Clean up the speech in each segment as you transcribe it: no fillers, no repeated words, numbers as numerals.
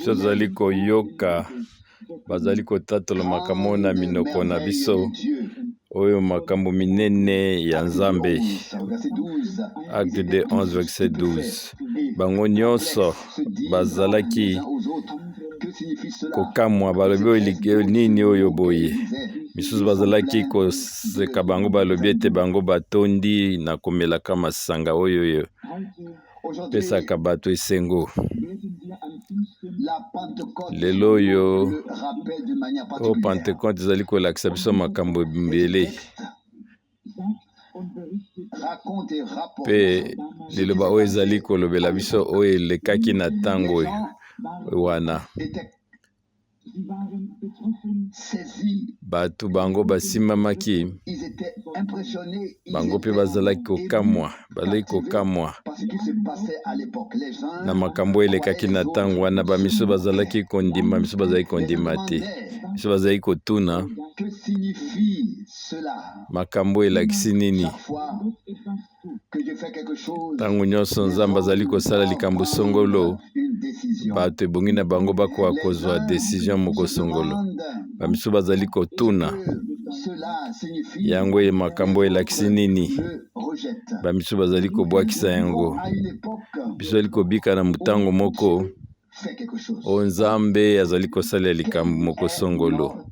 biso tozali koyoka bazali kotatola makambo na minoko na biso oyo makambo minene ya Nzambe. Acte de 11 verset 12. Bango nyonso bazalaki kokamwa balobi oyo nini oyo boye. Misusu bazalaki koseka bango balobi ete bango batondi na komelaka masanga oyo pesaka bato esengo. Lelo oyo o Pentecote ezali kolakisa biso makambo mbele pe liloba oyo ezali kolobela biso oyo elekaki na ntango wana. Bato bango basimamaki bango pe bazalaki kokamwa na makambo elekaki na ntango wana. Bamiso bazalaki kondima, miso bazalaki kondima te, miso bazalaki kotuna makambo elakisi nini. Ntango nyonso Nzambe azali kosala likambo songolo, bato ebongi na bango bakoka kozwa decision moko songolo. Bamiso bazali kotuna yango makambo elakisi nini. Bamiso bazali kobwakisa yango. Biso ali kobika na mutango moko o Nzambe azali kosalela likambo moko songolo.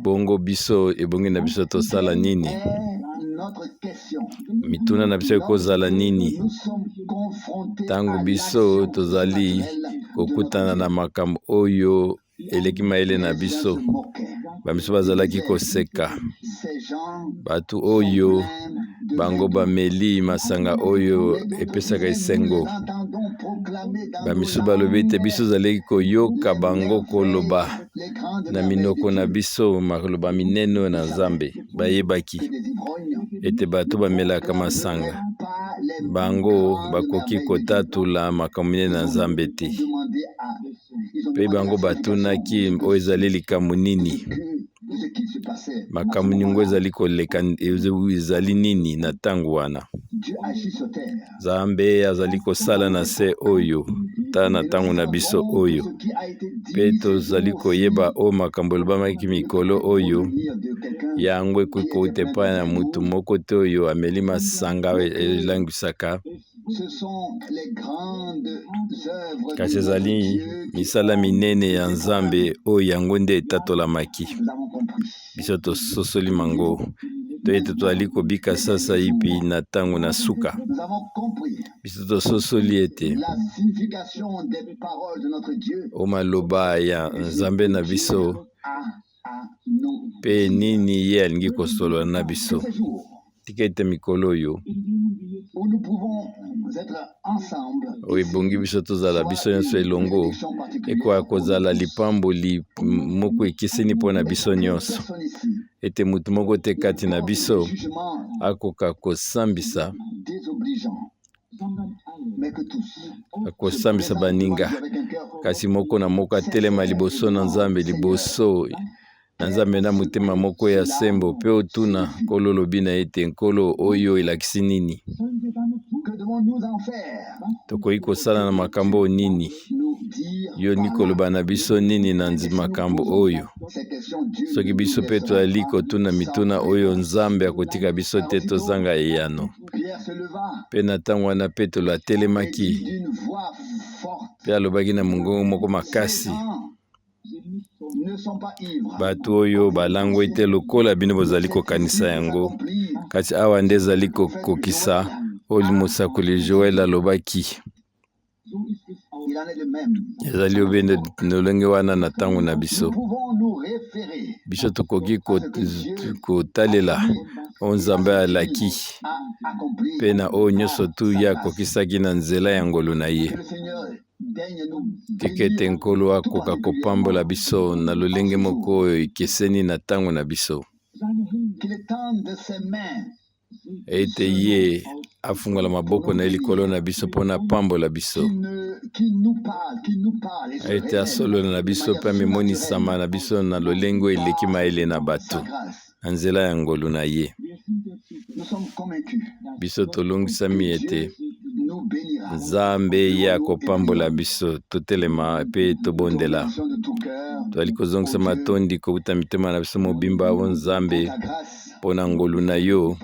Bongo biso ebongi na biso tosala nini? Mituna na biso ekozala nini? Tango biso tozali kokutana na makambo oyo eleki maele na biso, bamiso bazalaki koseka. Batu oyo bango bameli masanga oyo epesaka esengo, bamiso balobi ete biso zaleki koyoka bango koloba na minoko na biso maloba minene na Nzambe. Bayebaki ete bato bamelaka masanga bango bakoki kotatula makambo minene na Nzambe te. Pe bango batunaki oyo ezali likambo nini, makambo ningo ezali koleka ezali nini na ntango wana. Nzambe azali kosala na se oyo ta na ntango na biso oyo. Pe tozali koyeba o makambo elobamaki mikolo oyo yango ekoki kouta epai na mutu moko te oyo ameli masanga elangisaka. Kasi ezali misala minene ya Nzambe oyo yango nde etatolamaki. Biso tososoli mango to ete tozali kobika sasa ipi na ntango na suka. Biso tososoli ete o maloba ya Nzambe na biso pe nini ye alingi kosolola na biso. Tika ete mikolo oyo oyo ebongi biso tozala biso nyonso elongo ekoka kozala lipamboli moko ekeseni mpo na biso nyonso. Ete mutu moko te kati na biso akoka kosambisa baninga, kasi moko na moko atelema liboso na Nzambe, liboso na Nzambe na motema moko ya sembo pe otuna Nkolo lobi na ete Nkolo oyo elakisi nini. Tokoki kosala na makambo nini? Yo nikoloba na biso nini na makambo oyo? Soki biso pe tozali kotuna mituna oyo Nzambe akotika biso te tozanga eyano. Pe na ntango wana Petelo atelemaki pe alobaki na mongongo moko makasi, bato oyo balango ete lokola bino bozali kokanisa yango, kasi awa nde ezali kokokisa oyo mosakoli Joel alobaki. Ezali obende nolonge wana na ntango na biso. Biso tokoki kotalela o Nzambe alaki pe na oyo nyonso tu ye akokisaki na nzela ya ngolu na ye. Tika ete Nkolo akoka kopambola biso na lolenge moko oyo ekeseni na ntango na biso. Ete ye afungola maboko na ye likolo na biso mpo na pambola biso. Ete asolola na biso pe amemonisama na biso na lolenge oyo eleki maele na bato na nzela ya ngolu na ye. Biso tolongisami ete Nzambe ya kopambola biso totelema pe tobondela twali kozongisa matondi kouta mitema na biso mobimba o Nzambe pona ngolu na yo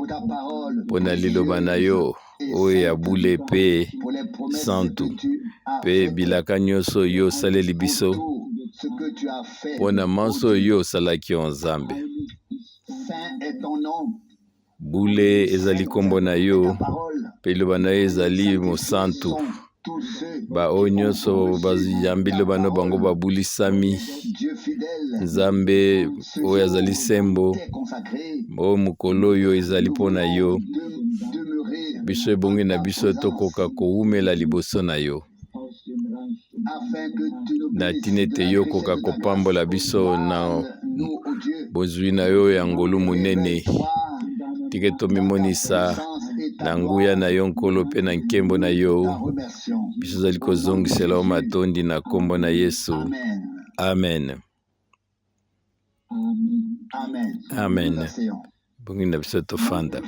pona liloba na yo oyo ya bule pe santu pe bilaka nyonso yo osaleli biso pona manso yo osalaki yo Nzambe. Bule ezali kombo na yo pe liloba na yo ezali mosantu oyo nyonso baziyambi liloba na bango babulisami. Nzambe oyo azali sembo oyo mokolo oyo ezali mpona yo biso ebongi na biso tokoka koumela liboso na yo na tina ete yo koka kopambola biso na bozwi na yo ya ngolu monene tike tomimonisa na nguya na yo nkolo pe na nkembo na yo biso ezali kozongisela o matondi na kombo na Yesu. Amen. Amen. Bongi na biso tofanda.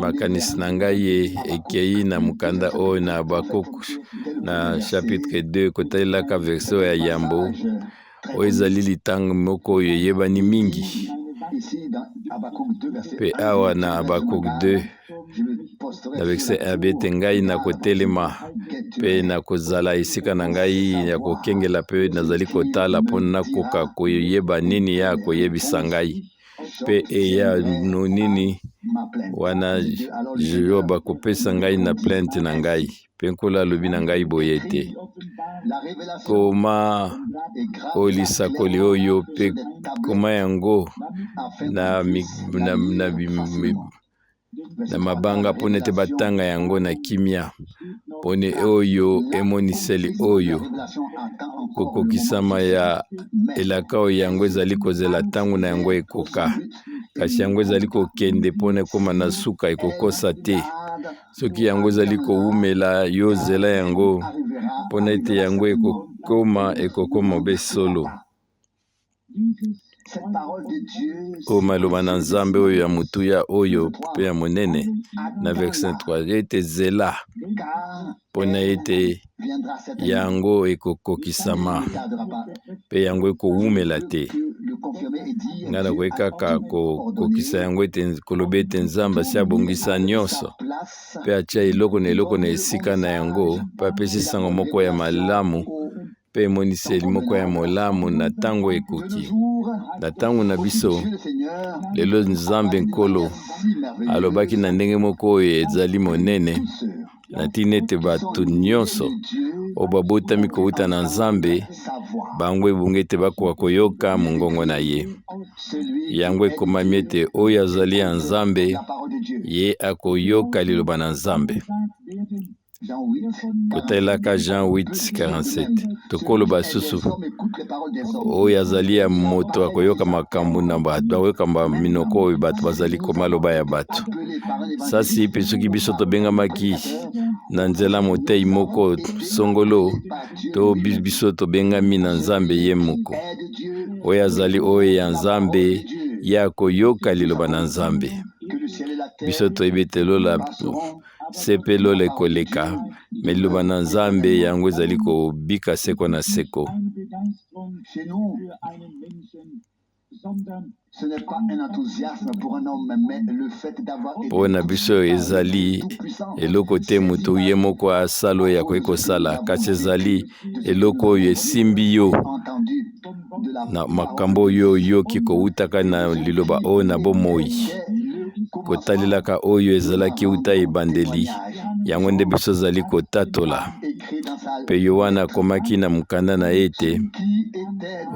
Makanisi na ngai ekei na mukanda oyo na Habakuku na chapitre 2 kotalelaka verset ya yambo oyo ezali litanga moko oyo eyebani mingi. Pe awa na Habakuku 2 na verset 1 bete ngai na kotelema pe na kozala esika na ngai ya kokengela pe nazali kotala mpo nakoka koyeba nini ya koyebisa ngai pe eya no nini wana yo bakopesa ngai na plainte na ngai pe nkolo alobi na ngai boye te koma olisakoli oyo pe koma yango na mabanga mpona ete batanga yango na kimia pone oyo emoniseli oyo kokokisama ya elaka oyo yango ezali kozela ntango na yango ekoka kasi yango ezali kokende mpona ekoma na suka ekokosa te soki yango ezali koumela yo zela yango mpona ete yango ekokoma besolo. O maloba na Nzambe oyo ya mutuya oyo pe ya monene na verset 3 ete zela mpona ete yango ekokokisama pe yango ekoumela te. Nga na koye kaka kokokisa yango ete koloba ete Nzambe asi abongisa nyonso pe atia eloko na eloko na esika na yango pe apesi sango moko ya malamu pe emoniseli moko ya molamu na ntango ekoki. Na ntango na biso lelo Nzambe nkolo alobaki na ndenge moko oyo ezali monene na tina ete bato nyonso oyo babotami kouta na Nzambe bango ebongi ete bakoka koyoka mongongo na ye. Yango ekomami ete oyo azali ya Nzambe ye akoyoka liloba na Nzambe. Kotalelaka Jean 8:47 tokoloba susu oyo azali ya moto akoyoka makambo na bato akoyoka minoko oyo bato bazali komaloba ya bato sasi pe soki biso tobengamaki na nzela motei moko songolo to biso tobengami na Nzambe ye moko oyo azali oyo ya Nzambe ye akoyoka liloba na Nzambe. Biso toyebi te lola sepe lola ekoleka me liloba na Nzambe yango ezali kobika seko na seko. Pona biso ezali eloko te mutu ye moko asalo ya koki kosala kasi ezali eloko oyo esimbi yo na makambo oyo oyoki koutaka na liloba oyo na bomoi kotalelaka oyo ezalaki uta ebandeli yango nde biso ezali kotatola pe Yohana akomaki na mukanda na ete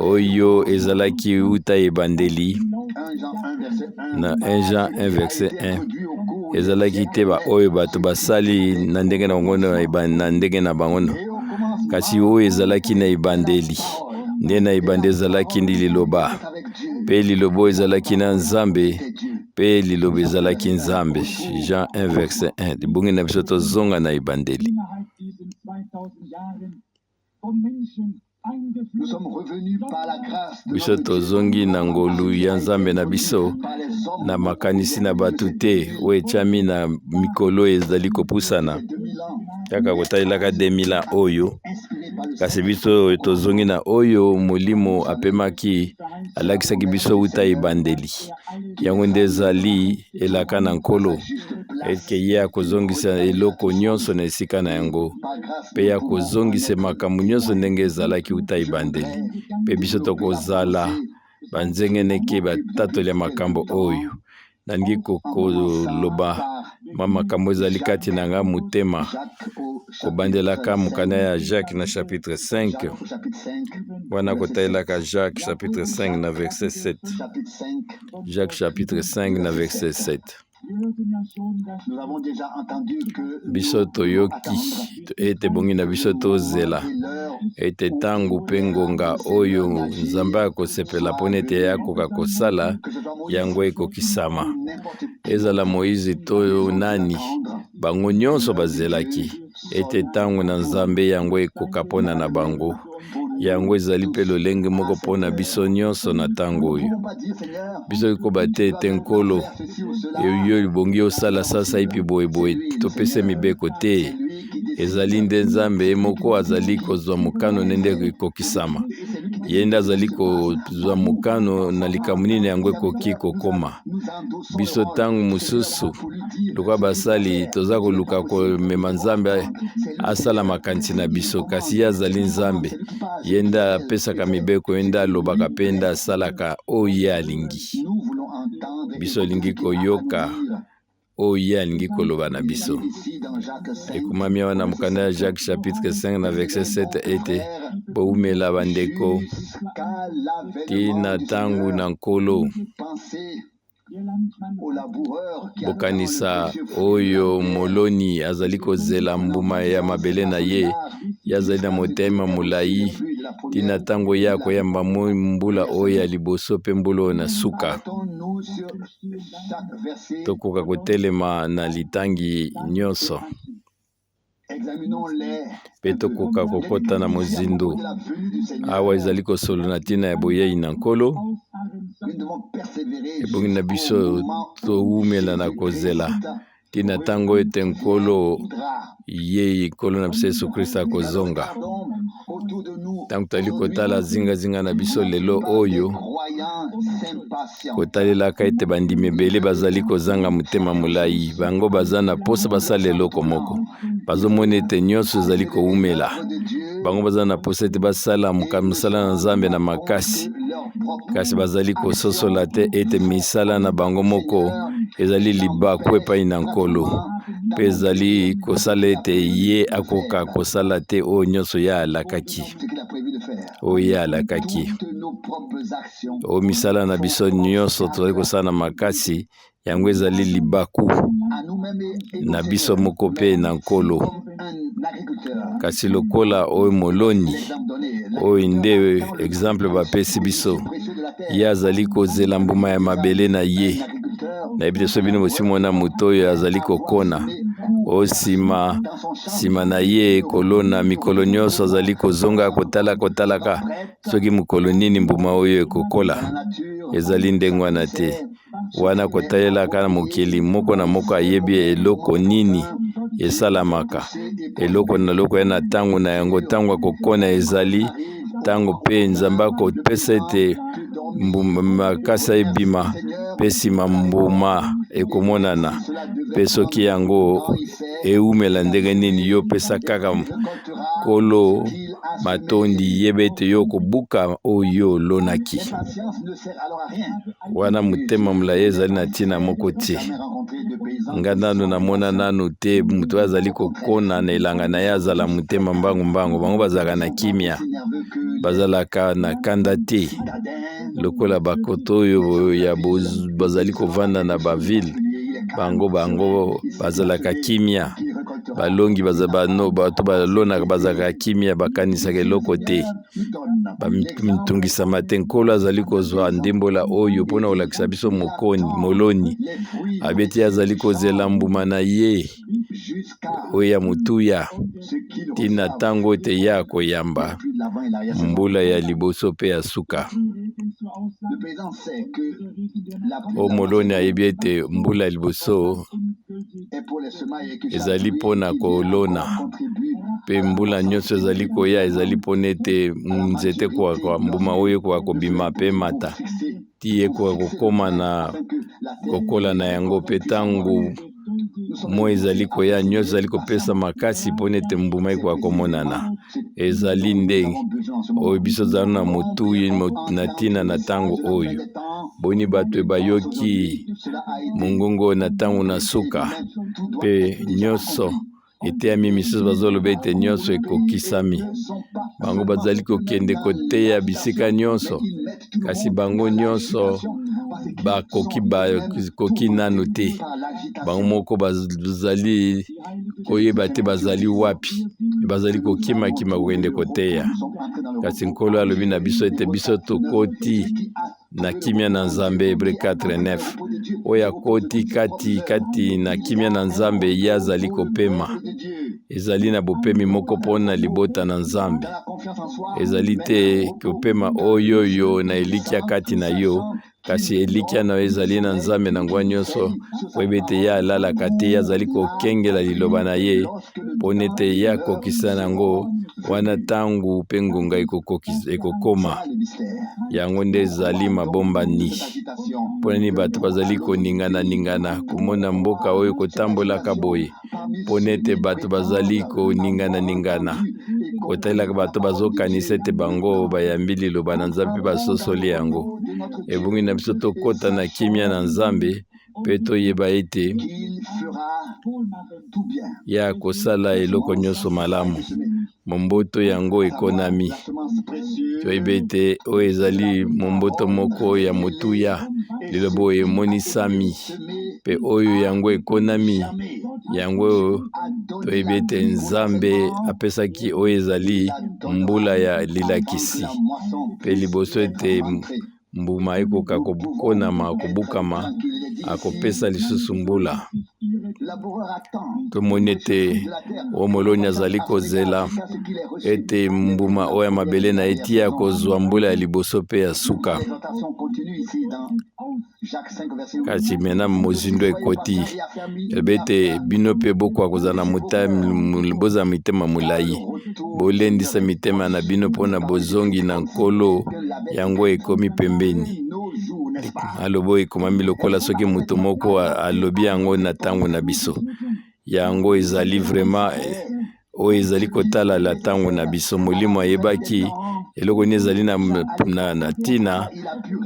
oyo ezalaki uta ebandeli na 1 Jean 1 verset 1 ezalaki te ba oyo bato basali na ndenge na bango na ndenge na bango kasi oyo ezalaki na ebandeli nde na ebandeli ezalaki ndi liloba pe liloba oyo ezalaki na Nzambe pe liloba ezalaki Nzambe. Jean 1 verset 1 bongi na biso tozonga na ebandeli. biso tozongi na ngolu ya Nzambe na biso na makanisi na bato te oyo etiami na mikolo ezali kopusana kaka kotalelaka 2000 oyo kasi biso tozongi na oyo molimo apemaki alakisaki biso wuta ebandeli yango nde ezali elaka na nkolo eke ye akozongisa eloko nyonso na esika na yango mpe ya kozongisa makambo nyonso ndenge ezalaki wuta ebandeli mpe biso tokozala banzengeneke batatoli ya makambo oyo nalingi kokoloba makambo ezali kati na nga motema kobandelaka mokanda ya Jacques na chapitre 5 wana kotalelaka Jacques chapitre 5 na verset 7 Jacques chapitre 5 na verset 7 biso toyoki ete bongi na biso tozela ete tangu mpe ngonga oyo Nzambe akosepela mpona ete akoka kosala yango ekokisama ezala Moïse to nani bango nyonso bazelaki ete tangu na Nzambe yango ekoka mpona na bango yango ezali mpe lolenge moko mpona biso nyonso na tango oyo biso ekoba te ete nkolo yo libongi osala sasa ipi boyeboye topese mibeko te ezali nde Nzambe moko azali kozwa mokano nende ekokisama ye nde azali kozwa mokano na likambo nini yango ekoki kokoma biso ntango mosusu lokwa basali toza koluka komema Nzambe asala makanisi na biso kasi ye azali Nzambe ye nde apesaka mibeko ye nde alobaka mpe nde asalaka oyo ye alingi biso olingi koyoka oyo ye alingi koloba na biso ekomami wana mokanda ya Jacques chapitre 5 na verset 7 ete boumela bandeko tina ntango na nkolo bokanisa oyo moloni azali kozela mbuma ya mabele na ye azali na motema molai tina ntango ye akoyamba mbula oyo ya liboso mpe mbula oyo na suka tokoka kotelema na litangi nyonso mpe tokoka kokota na mozindo awa ezali kosolo na ntina ya boyei na nkolo ebongi na biso towumela na kozela tina ntango ete nkolo ye nkolo na biso Yesu Kristo akozonga ntango tali kotala zingazinga na biso lelo oyo kotalelaka ete bandimi ebele bazali kozanga motema molai bango baza na posa basala eloko moko bazomona ete nyonso ezali kowumela bango baza na posa ete basala mosala na Nzambe na makasi kasi bazali kososola te ete misala na bango moko ezali libaku epai na nkolo mpe ezali kosala ete ye akoka kosala te oyo nyonso ye alakaki oyo ye alakaki oyo misala na biso nyonso tozali kosala na makasi yango ezali libaku na biso moko mpe na nkolo kasi lokola oyo moloni oyo nde exemple bapesi biso ye azali kozela mbuma ya mabele na ye nayebi te so bino bosimona moto oyo azali kokona oyo nsima na ye kolona mikolo nyonso azali kozonga kotalaka soki mokolo nini mbuma oyo ekokola ezali ndenge wana te wana kotalelaka na mokili moko na moko ayebi eloko nini esalamaka eloko na loko ya na ntango na yango ntango akokona ezali ntango mpe Nzambe akopesa ete makasa ebima mpe nsima mbuma ekomonana mpe soki yango eumela ndenge nini yo pesa kaka nkolo matondi yeba ete yo kobuka oyo olonaki wana motema molai ezali na ntina moko te nga nano namona nano te moto azali kokona na elanga na ye azala motema mbangu bango bazalaka na kimia bazalaka na kanda te lokola bakoto oyo ya bazali kovanda na baville bango bazalaka kimia balongi bato balonaka bazalaka kimia bakanisaka eloko te bamitungisa te. Nkolo azali kozwa ndimbola oyo mpona kolakisa biso moloni abeti azali kozela mbuma na ye oyo ya motuya tina ntango te ya koyamba mbula ya liboso mpe ya suka. O moloni ayebi ete mbula ya liboso ezali mpona kolona mpe mbula nyonso ezali koya ezali mpona ete nzete kwa mbuma oyo ekoka kobima mpe mata ti ekoka kokoma na kokola na yango mpe ntango mo ezali koya nyonso ezali kopesa makasi mpona ete mbuma ekoka komonana. Ezali ndenge oyo biso ezali na motuyi na ntina na ntango oyo boni bato bayoki mongongo na ntango na suka mpe nyonso eteyami misusu bazoloba ete nyonso ekokisami. Bango bazali kokende koteya bisika nyonso kasi bango nyonso bakoki nanu te. Bango moko bazali koyeba te bazali wapi, bazali kokimakima kokende koteya. Kasi Nkolo alobi na biso ete biso tokoti na kimia na Nzambe. Hébreux 4:9 oyo akoti kati na kimia na Nzambe ye azali kopema. Ezali na bopemi moko mpona libota na Nzambe. Ezali te kopema oyo na elikia kati na yo, kasi elikia na yo ezali na Nzambe na ngwa nyonso oyebi ete ye alalaka te, ye azali kokengela liloba na ye mpona ete ye akokisa nango wana ntango mpe ngonga ekokoma. Yango nde ezali mabombani mpona nini bato bazali koningana komona mboka oyo kotambolaka boye mpona ete bato bazali koningana kotalelaka bato bazokanisa ete bango bayambi liloba na Nzambe mpe basosoli yango. Ebongi na biso tokota na kimia na Nzambe mpe toyeba ete ya kosala eloko nyonso malamu. Momboto yango ekonami. Toyebi ete oyo ezali momboto moko ya motuya liloba oyo emonisami mpe oyo yango ekonami. Yango toyebi ete Nzambe apesaki oyo ezali mbula ya lilakisi mpe liboso ete mbuma ekoka kobukama akopesa lisusu mbula. Tomoni ete omoloni azali kozela ete mbuma oyo ya mabele na eti ya kozwa mbula ya liboso mpe ya suka. Kasi mena mozindo ekoti ete bino mpe bokoka kozala boza mitema molai, bolendisa mitema na bino mpona bozongi na Nkolo, yango ekomi pembeni. Alobo ekomami lokola soki moto moko alobi yango na ntango na biso. Yango ezali vraiment oyo ezali kotala la ntango na biso. Molimo ayebaki eloko nini ezali na ntina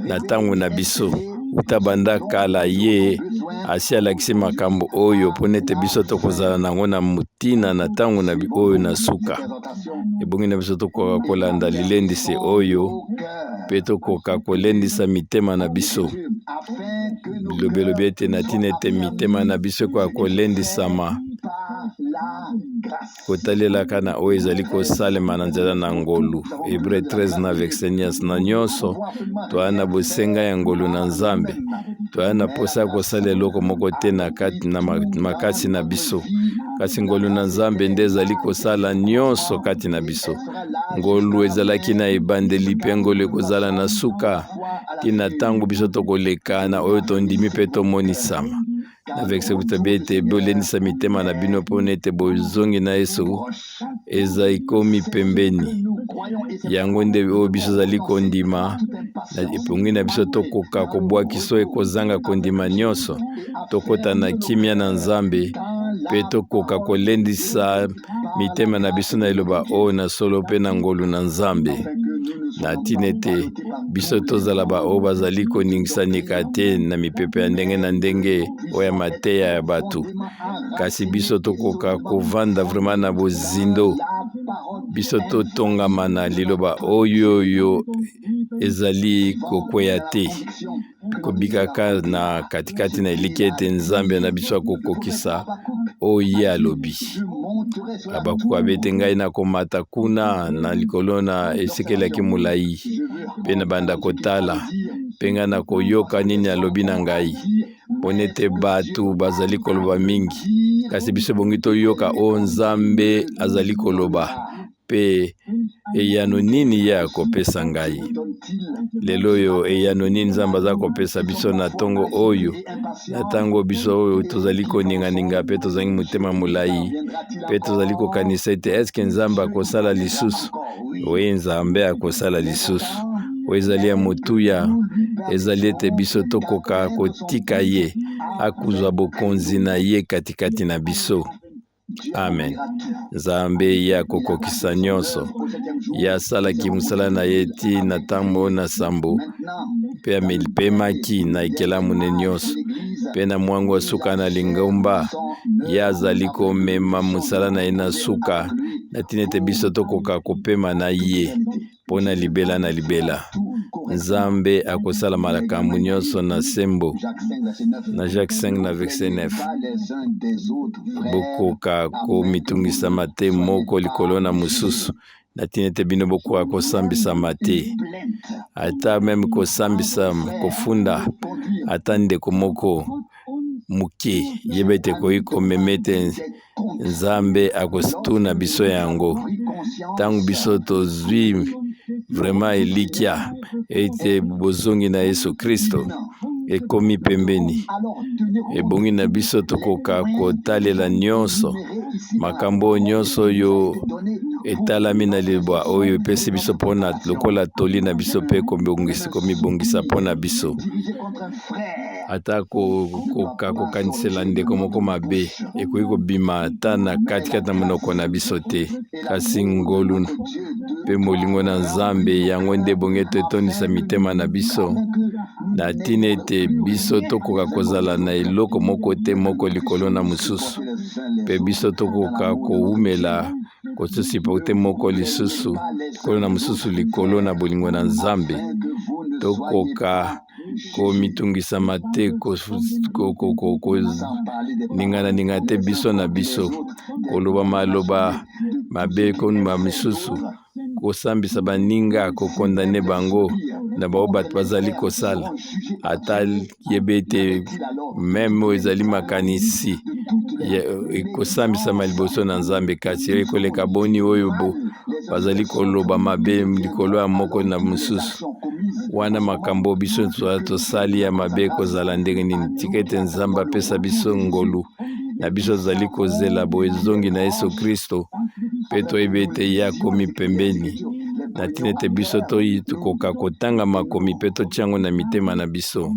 na ntango na biso. Uta banda kala ye asi alakisi makambo oyo mpona ete biso tokozala nango na mutina na ntango na oyo na suka. Ebongi na biso tokoka kolanda lilendisi oyo mpe tokoka kolendisa mitema na biso. Bilobelobi ete na ntina ete mitema na biso ekoka kolendisama kotalelaka na oyo ezali kosalema na nzela na ngolu. Hébreux 13:9 na nyonso toa na bosenga ya ngolu na Nzambe, toa na posa kosala eloko moko te na makasi na biso, kasi ngolu na Nzambe nde ezali kosala nyonso kati na biso. Ngolu ezalaki na ebandeli mpe ngolu ekozala na suka tina ntango biso tokoleka na oyo tondimi mpe tomonisama. Na verset kutabi ete bolendisa mitema na bino mpona ete bozongi na Yesu eza ikomi pembeni. Yango nde oyo biso zali kondima na epongi na biso tokoka kobwakiso ekozanga kondima nyonso, tokota na kimia na Nzambe mpe tokoka kolendisa mitema na biso na eloba oyo na solo mpe na ngolu na Nzambe. Na ntina ete biso tozala oyo bazali koningisanika te na mipepe ya ndenge na ndenge oyo ya mateya ya bato, kasi biso tokoka kovanda vraiment na bozindo. Biso totongama na liloba oyo ezali kokweya te, kobikaka na katikati na eliki ete Nzambe na biso akokokisa oyo ye alobi. abakuka bete ngai na komata kuna na likolo na esekelaki molai mpe na banda kotala mpe ngai na koyoka nini alobi na ngai mpo nete bato bazali koloba mingi kasi biso bongi toyoka o Nzambe azali koloba mpe eyano nini ye akopesa ngai lelo oyo eyano nini Nzambe aza kopesa biso na ntongo oyo na ntango biso oyo tozali koninganinga mpe tozali motema molai mpe tozali kokanisa ete eske Nzambe akosala lisusu oye Nzambe akosala lisusu oyo ezali ya motuya ezali ete biso tokoka kotika ye akuzwa bokonzi na ye katikati na biso. Amen. Nzambe ya kokokisa nyonso ya asalaki mosala na ye ti na ntango na sambo mpe amipemaki na ekelamu ne nyonso mpe na mwango asuka na lingomba ye azali komema mosala na ye na suka na tina ete biso tokoka kopema na ye mpo na libela na libela. Nzambe akosala makambo nyonso na sembo na Jacques 5 na verset 9 bokoka komitungisa te moko likolo na mosusu na tina ete bino bokoka kosambisama te ata meme kosambisa kofunda ata ndeko moko muke yeba ete koki komema ete Nzambe akotuna biso yango ntango biso tozwi vraiment elikya ete bozongi na Yesu Kristo ekomi pembeni ebongi na biso tokoka kotalela nyonso makambo nyonso oyo etalami na libwa oyo epesi biso mpona lokola toli na biso mpe komibongisa mpona biso ata koka kokanisela ndeko moko mabe ekoki kobima ata na katikati na monoko na biso te kasi ngolu mpe molingo na Nzambe yango nde bonge totonisa mitema na biso na tina ete biso tokoka kozala na eloko moko te moko likolo na mosusu mpe biso tokoka koumela kosusipote moko lisusu likolo na mosusu likolo na bolingo na Nzambe tokoka komitungisama te ningana te biso na biso koloba maloba mabe konuma misusu kosambisa baninga kokondane bango na bao bato bazali kosala ata yebe ete meme oyo ezali makanisi ekosambisama liboso na Nzambe kasi ekoleka boni oyo bazali koloba mabe likolo ya moko na mosusu wana makambo biso tosali ya mabe kozala ndenge nini tika ete Nzambe apesa biso ngolu na biso tozali kozela boezongi na Yesu Kristo mpe toyebi ete ye akomi pembeni na tina ete biso tokoka kotanga makomi mpe totiango na mitema na biso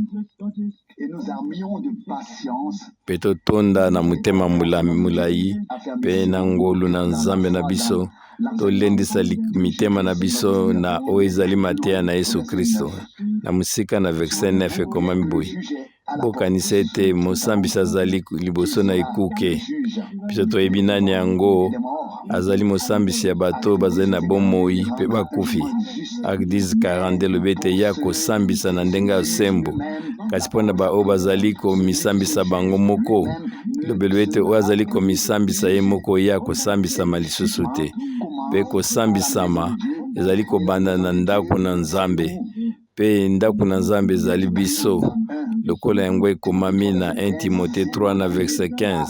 mpe totonda na motema molai mpe na ngolu na Nzambe na biso tolendisa mitema na biso na oyo ezali mateya na Yesu Kristo na mosika na verset 9 ekomami boye bokanisa ete mosambisi azali liboso na ekuke biso toyebi nani yango azali mosambisi ya bato bazali na bomoi mpe bakufi Acte 10:40 elobi ete ye akosambisa na ndenge ya sembo kasi mpona baoyo bazali komisambisa bango moko elobi ete oyo azali komisambisa ye moko ye akosambisama lisusu te mpe kosambisama ezali kobanda na ndako na Nzambe mpe ndako na Nzambe ezali biso lokola yango ekomami na 1 Timote 3 na verset 15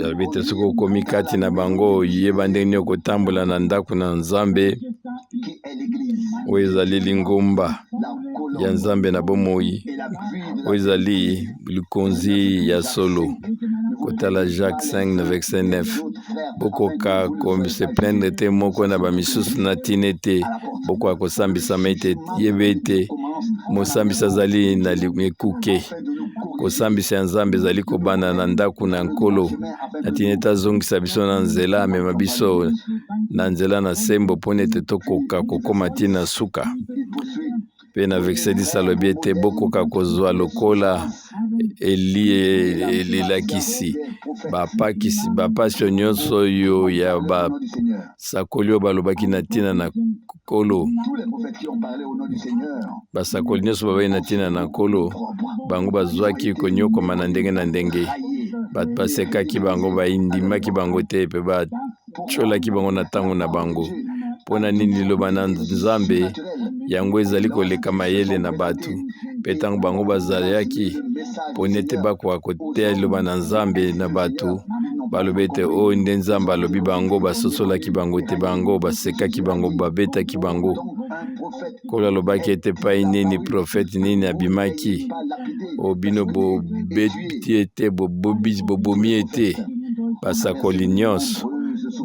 elobi ete soki okomi kati na bango yeba ndenge nini okotambola na ndako na Nzambe oyo ezali lingomba ya Nzambe na bomoi oyo ezali likonzi ya solo kotala Jacques 5 na verset 9 bokoka se plaindre te moko na bamisusu na tina ete bokoka kosambisama ete yebe ete mosambisi azali na ekuke kosambisa ya Nzambe ezali kobanda na ndako na nkolo na tina ete azongisa biso na nzela amema biso na nzela na sembo mpona ete tokoka kokoma tina suka mpe na verset 10 alobi ete bokoka kozwa lokola elilakisi bapasio nyonso oyo ya basakoli oyo balobaki na ntina na nkolo basakoli nyonso babai na ntina na nkolo bango bazwaki konyokoma na ndenge bato basekaki bango bayindimaki bango te mpe batyolaki bango na ntango na bango. Mpona nini liloba na Nzambe yango ezali koleka mayele na bato mpe ntango bango bazalaki mpona ete bakoka koteya liloba na Nzambe na bato balobi ete oyo nde Nzambe alobi bango basosolaki bango te, bango basekaki bango babetaki bango. Kolo alobaki ete pai nini profete nini abimaki obino bobeti ete bobomi ete basakoli nyonso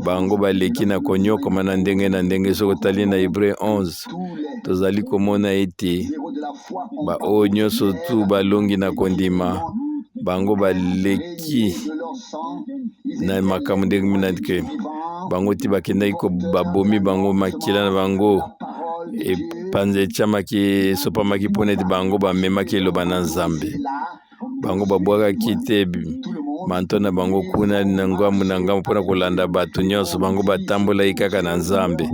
bango baleki na konyokoma na ndenge soki otali na Hébreu 11 tozali komona ete oyo nyonso tu balongi na kondima bango baleki na makambo ndenge minatike bango ti bakendaki babomi bango makila na bango epanza etiamaki esopamaki mpona ete bango bamemaki eloba na Nzambe. Bango babwakaki te manto na bango kuna na ngambu mpona kolanda bato nyonso bango batambolaki kaka na Nzambe.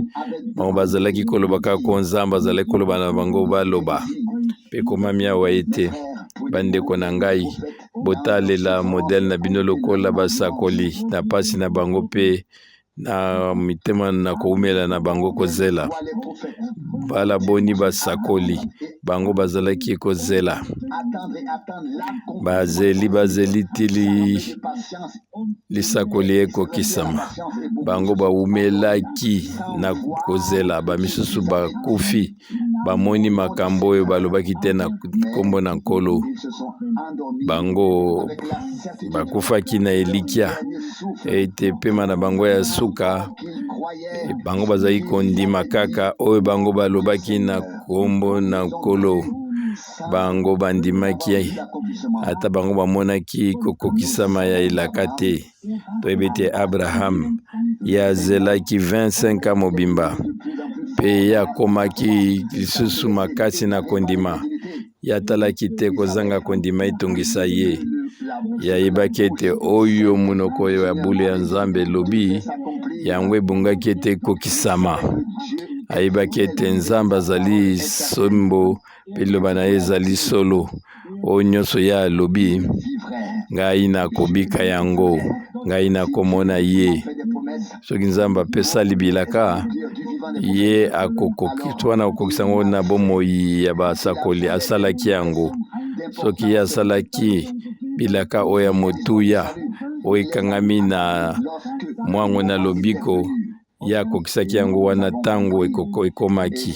Bango bazalaki koloba kaka Nzambe azalaki koloba na bango baloba mpe komami awa ete bandeko na ngai botalela modele na bino lokola basakoli na pasi na bango mpe na mitema na koumela na bango kozela. Bala boni basakoli bango bazalaki kozela bazeli tili lisakoli ekokisama bango baumelaki na kozela bamisusu bakufi bamoni makambo oyo balobaki te na kombo na Nkolo bango bakufaki na elikya ete pema na bango ya suka bango bazali kondima kaka oyo bango balobaki na kombo na Nkolo bango bandimaki ata bango bamonaki kokokisama ya elaka te. Toyebi ete Abraham ye azelaki 25 mobimba mpe ye akomaki lisusu makasi na kondima ye atalaki te kozanga kondima etongisa ye. Yayebaki ete oyo monoko ya bule ya Nzambe elobi yango ebungaki ete ekokisama. Ayebaki ete Nzambe azali sombo mpe liloba na ye ezali solo. Oyo nyonso ye alobi ngai nakobika yango, ngai nakomona ye. Soki Nzambe apesali bilaka ye akokoki twana akokisa yango na bomoi ya basakoli asalaki yango. Soki ye asalaki bilaka oyo ya motuya oyo ekangami na mwango na lobiko ye akokisaki yango wana ntango ekomaki.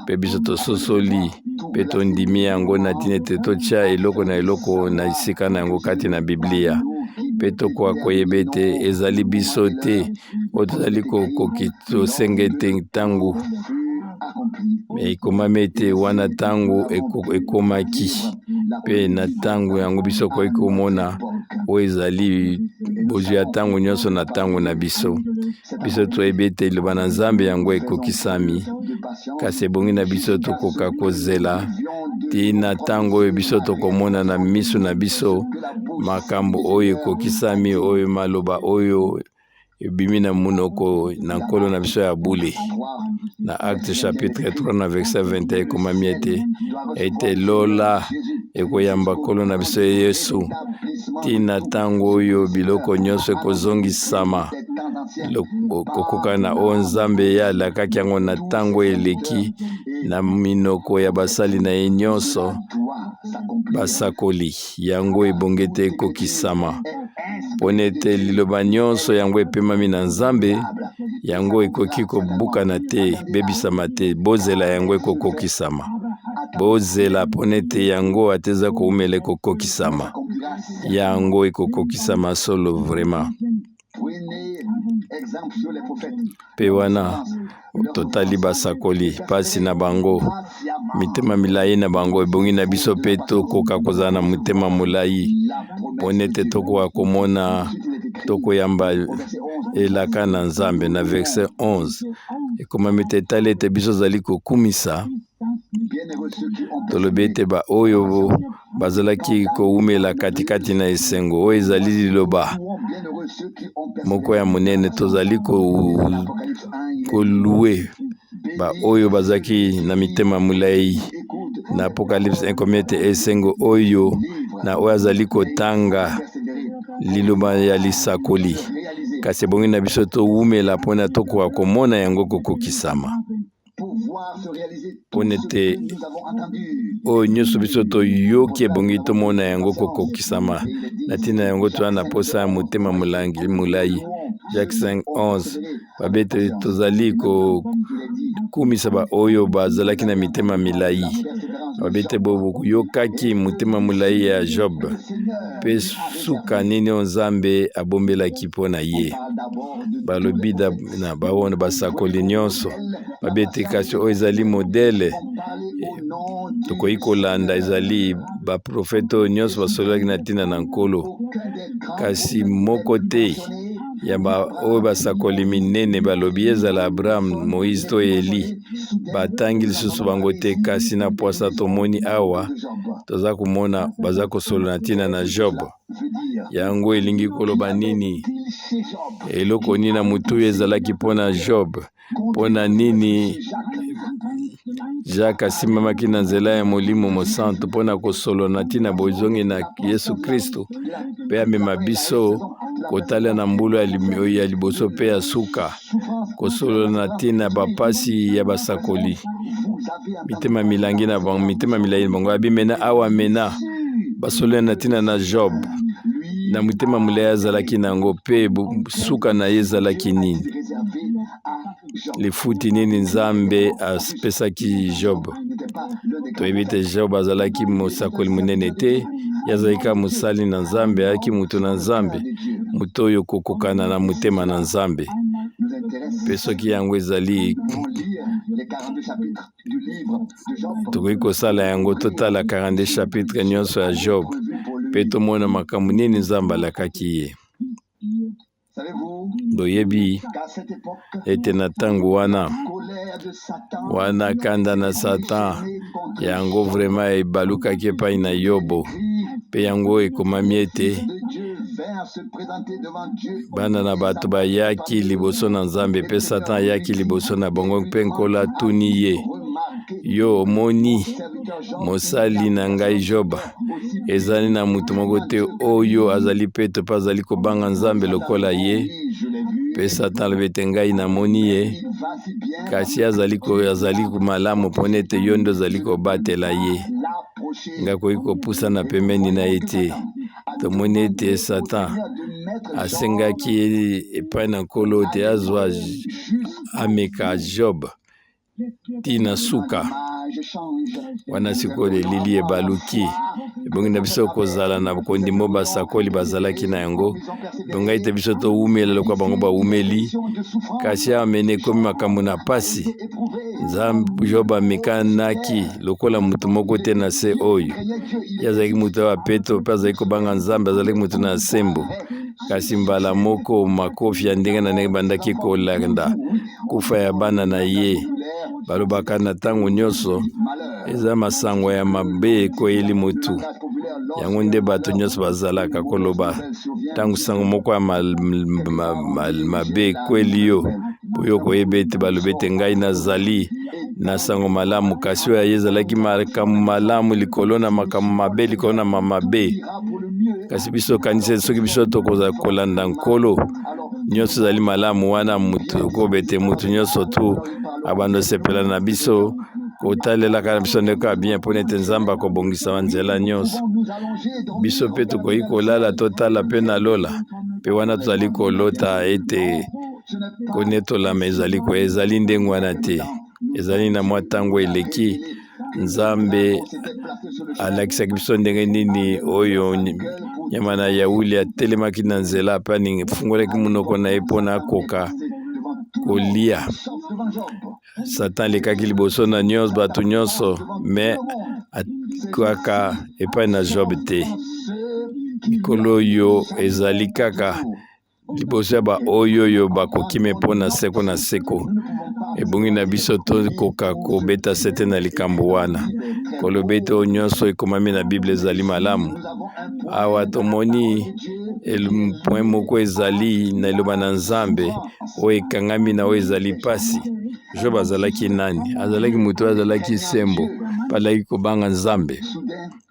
Mpe biso tososoli mpe tondimi yango na ntina ete totya eloko na eloko na esika na yango kati na Biblia mpe tokoka koyeba ete ezali biso te oyo tozali kokoki tosenga ete ntango ekomami ete wana ntango ekomaki mpe na ntango yango biso koki komona oyo ezali bozwi ya ntango nyonso na ntango na biso. Biso toyebi ete liloba na Nzambe yango ekokisami kasi ebongi na biso tokoka kozela tina ntango oyo biso tokomona na miso na biso makambo oyo ekokisami oyo maloba oyo ebimi na munoko na Nkolo na biso ya bule. Na Acte chapitre 3 na verset 21 ekomami ete lola ekoyamba Nkolo na biso Yesu tina ntango oyo biloko nyonso ekozongisama kokoka na oyo Nzambe ye alakaki yango na ntango eleki na minoko ya basali na ye nyonso basakoli yango ebongi te ekokisama mpona ete liloba nyonso yango epemami na Nzambe yango ekoki kobukana te bebisama te. Bozela yango ekokokisama, bozela mpona ete yango ateza koumela ekokokisama, yango ekokokisama solo vraiment. Pe wana totali basakoli pasi na bango mitema milayi na bango ebongi na biso pe tokoka kozala na mitema molayi mpona ete tokoka komona tokoyamba elaka na Nzambe. Na verset 11 ekomami ete tala ete biso zali kokumisa tolobi ete oyo bazalaki koumela katikati na esengo oyo ezali liloba moko ya monene. Tozali kolue oyo bazaki na mitema mulayi na Apocalypse 1 ete esengo oyo na oyo azali kotanga liloba ya lisakoli kasi bongi na biso towumela mpona tokoka komona yango kokokisama pona ete oyo nyonso biso toyoki ebongi tomona yango kokokisama na ntina yango toza na posa ya motema molai Jacques 5:11 babe ete tozali kokumisa baoyo bazalaki na mitema milai babe ete boyokaki motema molai ya Job mpe suka nini oyo Nzambe abombelaki mpo na ye balobi na bawona basakoli nyonso babe ete kasi oyo ezali modele tokoki kolanda ezali baprofete oyo nyonso basololaki na ntina na nkolo kasi moko te ya oyo basakoli minene balobi ezala Abraham, Moïse to Eli batangi lisusu bango te kasi na poasa tomoni awa toza komona baza kosolola na ntina na Job yango elingi koloba nini eloko nini na mutu ezalaki mpona Job mpona nini Jacques asimamaki na nzela ya Molimo Mosantu mpona kosolola na ntina bozongi na Yesu Kristo mpe amema biso kotala na mbulu ya liboso mpe ya suka kosolola na ntina bapasi ya basakoli mitema milangi na bango mitema milai na bango abimena awa mena basolola na ntina na Job na mitema molai azalaki nango mpe suka na ye ezalaki nini lifuti nini Nzambe apesaki Job toyebi ete Job azalaki mosakoli monene te yazalika mosali na Nzambe ayaki mutu na Nzambe mutu oyo kokokana na motema na Nzambe mpe soki yango ezali tokoki kosala yango totala 42 chapitre nyonso ya Job mpe tomona makambo nini Nzambe alakaki ye boyebi ete na ntango wana kanda na Satan yango vraiment ebalukaki epai na Yobo mpe yango ekomami ete bana na bato bayaki liboso na Nzambe mpe Satan ayaki liboso na bango mpe nkolo atuni ye yo omoni mosali na ngai Job ezali na mutu moko te oyo azali peto mpe azali kobanga Nzambe lokola ye mpe Satan alobi ete ngai namoni ye kasi azali malamu mpona ete yo nde ozali kobatela ye nga koki kopusana pembeni na ye te tomoni ete Satan asengaki epai na nkolo te azwa ameka Job tina suka wana sikoyo elili ebaluki ebongi na biso kozala na kondimo basakoli bazalaki na yango donga ete biso towumela lokwa bango bawumeli kasi amene ekomi makambo na pasi Nzambe Job amekanaki lokola mutu moko te na se oyo ye azalaki mutu ya peto mpe azalaki kobanga Nzambe azalaki mutu na sembo kasi mbala moko makofi ya ndenge na ndenge bandaki kolanda kufa ya bana na ye balobaka na ntango nyonso eza masango ya mabe ekoyeli mutu yango nde bato nyonso bazalaka koloba ntango sango moko ya mabe ekweli yo po yo koyeba ete balobi ete ngai nazali na sango malamu kasi oyo ezalaki makambo malamu likolo na makambo mabe likolo na mabe kasi biso kanisa soki biso tokoza kolanda nkolo nyonso ezali malamu wana mutu okobete mutu nyonso tu abando sepela na biso kotalelaka na biso ndeko ya bien mpona ete Nzambe akobongisa nzela nyonso biso mpe tokoki kolala totala mpe na lola mpe wana tozali kolota ete konetolama ezali ndenge wana te ezali na mwa ntango eleki Nzambe alakisaki biso ndenge nini oyo nyama na yauli atelemaki na nzela apani fungolaki munoko na ye mpona akoka kolia Satan alekaki liboso na nyonso bato nyonso me akaka epai na Job te mikolo oyo ezali kaka liboso ya baoyo bakokime mpona seko na seko ebongi na biso tokoka kobeta sete na likambo wana koloba ete oyo nyonso ekomami na Bible ezali malamu awa tomoni point moko ezali na eloba na Nzambe oyo ekangami na oyo ezali pasi Job azalaki nani azalaki mutu azalaki sembo palaki kobanga Nzambe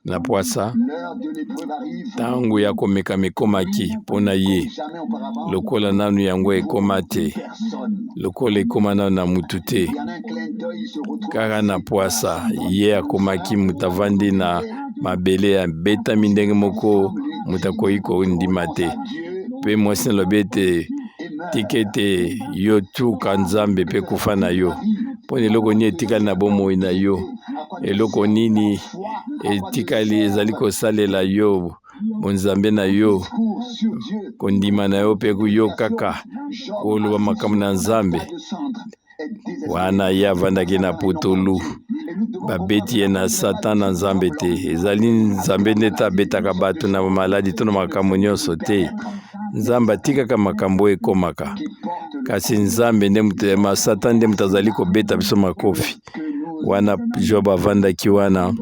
na poasa tangu ya komeka mekomaki pona ye lokola nanu yango ekoma te lokola ekoma nanu na mutu te kaka na poasa ye akomaki mutu avandi na mabele abetami ndenge moko mutu akoki kondima te mpe mwasi nalobi ete tika ete yo tuka nzambe mpe kufa na yo mpona eloko nini etikali na bomoi na yo eloko nini etikali ezali kosalela yo bonzambe na yo kondima na yo mpe yo kaka koloba makambo na nzambe wana ye avandaki na putulu babeti ye na satan na nzambe te ezali nzambe nde abetaka bato na maladi to na makambo nyonso te nzambe atikaka makambo ekomaka kasi nzambe nde satan nde mutu azali kobeta biso makofi wana Job avandaki wana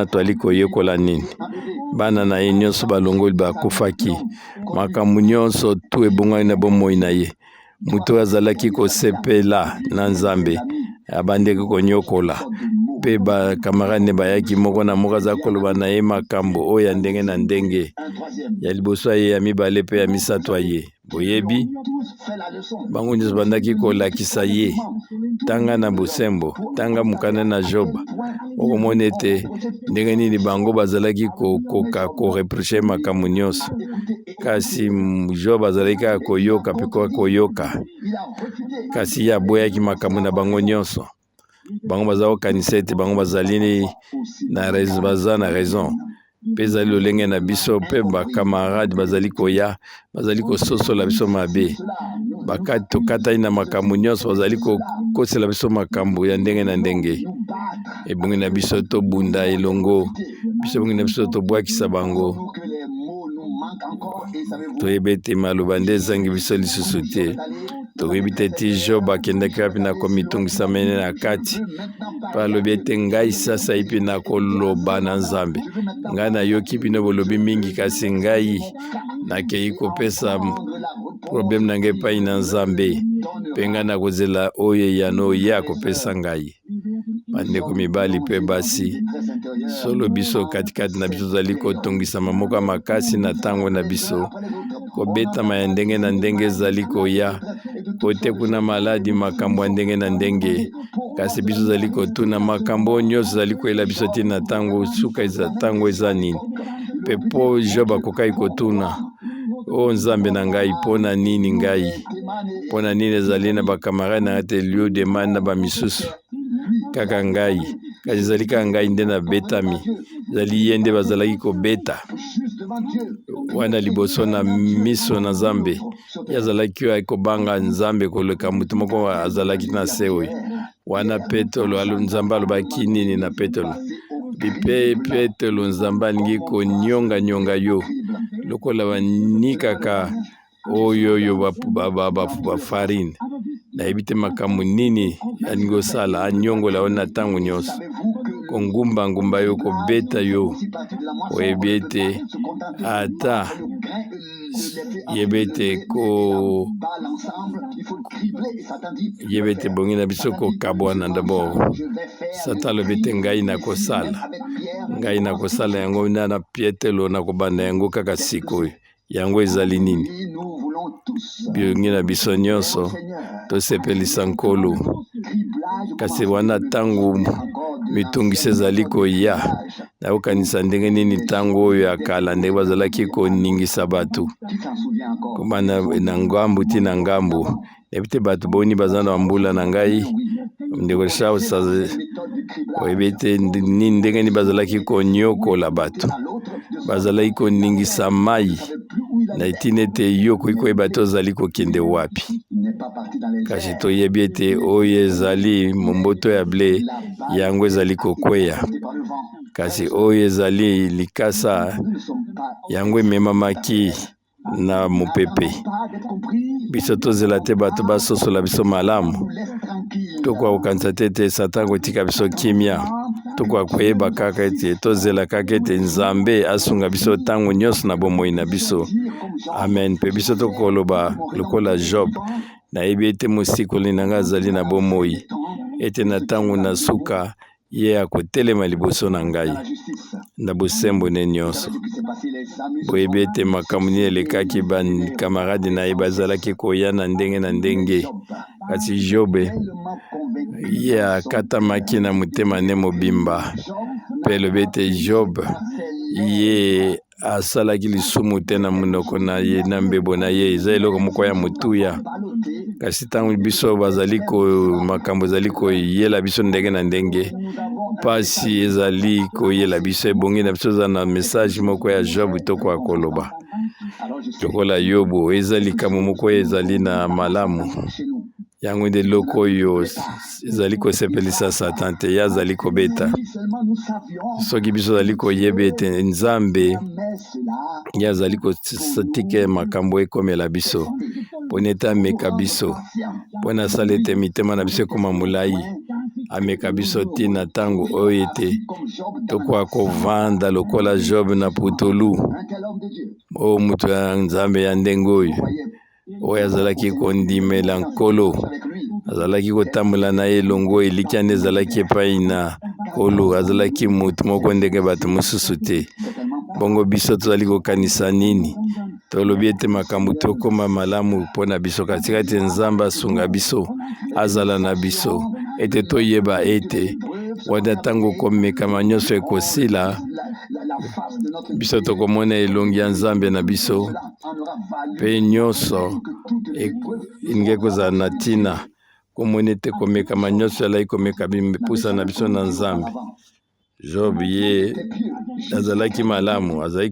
twali koyekola nini bana na ye nyonso balongoli bakufaki makambo nyonso tu ebongwani na bomoi na ye mutu azalaki kosepela na nzambe abandeki konyokola mpe bakamarade ne bayaki moko na moko aza koloba na ye makambo oyo ya ndenge na ndenge ya liboso ye ya mibale mpe ya misato ye boyebi bango nyonso bandaki kolakisa ye tanga na bosembo tanga mokanda na Job okomona ete ndenge nini bango bazalaki kokoka koreproche makambo nyonso kasi Job azalaki kaka koyoka mpe koyoka kasi ye aboyaki makambo na bango nyonso bango baza kokanisa ete bango bazali baza na raison mpe ezali lolenge na biso mpe bakamarade bazali koya bazali kososola biso mabe tokatani na makambo nyonso bazali kokosela biso makambo ya ndenge na ndenge ebongi na biso tobunda elongo biso ebongi na biso tobwakisa bango toyebi ete maloba nde ezangi biso lisusu te toyebi te ti Job akendaki wapi na komitungisa mene na kati mpe alobi ete ngai sasa ye mpe nakoloba na nzambe ngai nayoki bino bolobi mingi kasi ngai nakei kopesa probleme na ngai epai na nzambe mpe ngai nakozela oyo eyano ye akopesa ngai bandeko mibali mpe basi solo biso katikati na biso tozali kotongisama moko ya makasi na ntango na biso kobetama ya ndenge na ndenge ezali koya kote kuna maladi makambo ya ndenge na ndenge kasi biso tozali kotuna makambo nyonso ezali koyela biso te na ntango suka ntango eza nini mpe mpo Job akokaki kotuna o nzambe na ngai mpona nini ngai mpona nini ezali na bakamarade na te lieu demande na bamisusu kaka ngai kasi ezali kaka ngai nde nabetami ezali ye nde bazalaki kobeta wana liboso na miso na nzambe ye azalaki oyo akobanga nzambe koleka mutu moko azalaki na se oyo wana Petelo nzambe alobaki nini na Petelo bipe Petelo nzambe alingi konyonga yo lokola banikaka oyo bafarine nayebi te makambo nini alingi osala anyongola yo na ntango nyonso kongumba yo kobeta yo oyebi ete ata yebe ete bongi na biso kokabwana d'abord satan alobi ete ngai nakosala yango na Petelo nakobanda yango kaka sikoyo yango ezali nini biongi na biso nyonso tosepelisa nkolo kasi wana ntango mitungisi ezali koya nakokanisa ndenge nini ntango oyo ya kala ndenge bazalaki koningisa bato komana na ngambu ti na ngambu ebi te bato boni baza na mbula na ngai ndeko Charles oyebi ete ndenge nini bazalaki konyokola bato bazalaki koningisa mai na etina ete yo koki koyeba te ozali kokende wapi kasi toyebi ete oyo ezali momboto ya ble yango ezali kokweya kasi oyo ezali likasa yango ememamaki na mopepe biso tozela te bato basosola biso malamu tokoka kokanisa te ete satan kotika biso kimia tokoka koyeba kaka ete tozela kaka ete nzambe asunga biso ntango nyonso na bomoi na biso amen mpe biso tokoloba lokola Job nayebi ete mosikoli na ngai azali na bomoi ete na ntango na suka ye akotelema liboso na ngai na bosembo ne nyonso. Boyebi ete makambo nini elekaki bakamarade na ye bazalaki koya na ndenge kasi Jobe ye akatamaki na motema ne mobimba mpe elobi ete Job ye asalaki lisumu te na monoko na ye na mbebo na ye eza eloko moko ya motuya. Kasi ntango biso bazali makambo ezali koyela biso ndenge na ndenge, pasi ezali koyela biso ebongi na biso eza na message moko ya Job tokoka koloba lokola Yobo eza likambo moko ezali na malamu yango nde eloko oyo ezali kosepelisa Satan te ye azali kobeta. Soki biso azali koyeba ete Nzambe ye azali kotika makambo ekomela biso mpona ete ameka biso mpona asala ete mitema na biso ekoma molai, ameka biso ntina ntango oyo ete tokoka kovanda lokola Job na putulu. O mutu ya Nzambe ya ndenge oyo azalaki kondimela Nkolo, azalaki kotambola na ye elongo elikya nde ezalaki epai na Nkolo, azalaki mutu moko ndenge bato mosusu te. Bongo biso tozali kokanisa nini? Tolobi ete makambo tokoma malamu mpona biso katikati Nzambe asunga biso, azala na biso ete toyeba ete wana ntango komekama nyonso ekosila biso tokomona elongi ya Nzambe na biso mpe nyonso elingi kozala na ntina komona ete komekama nyonso elai komeka bipusa na biso na Nzambe. Job ye azalaki malamu, azalaki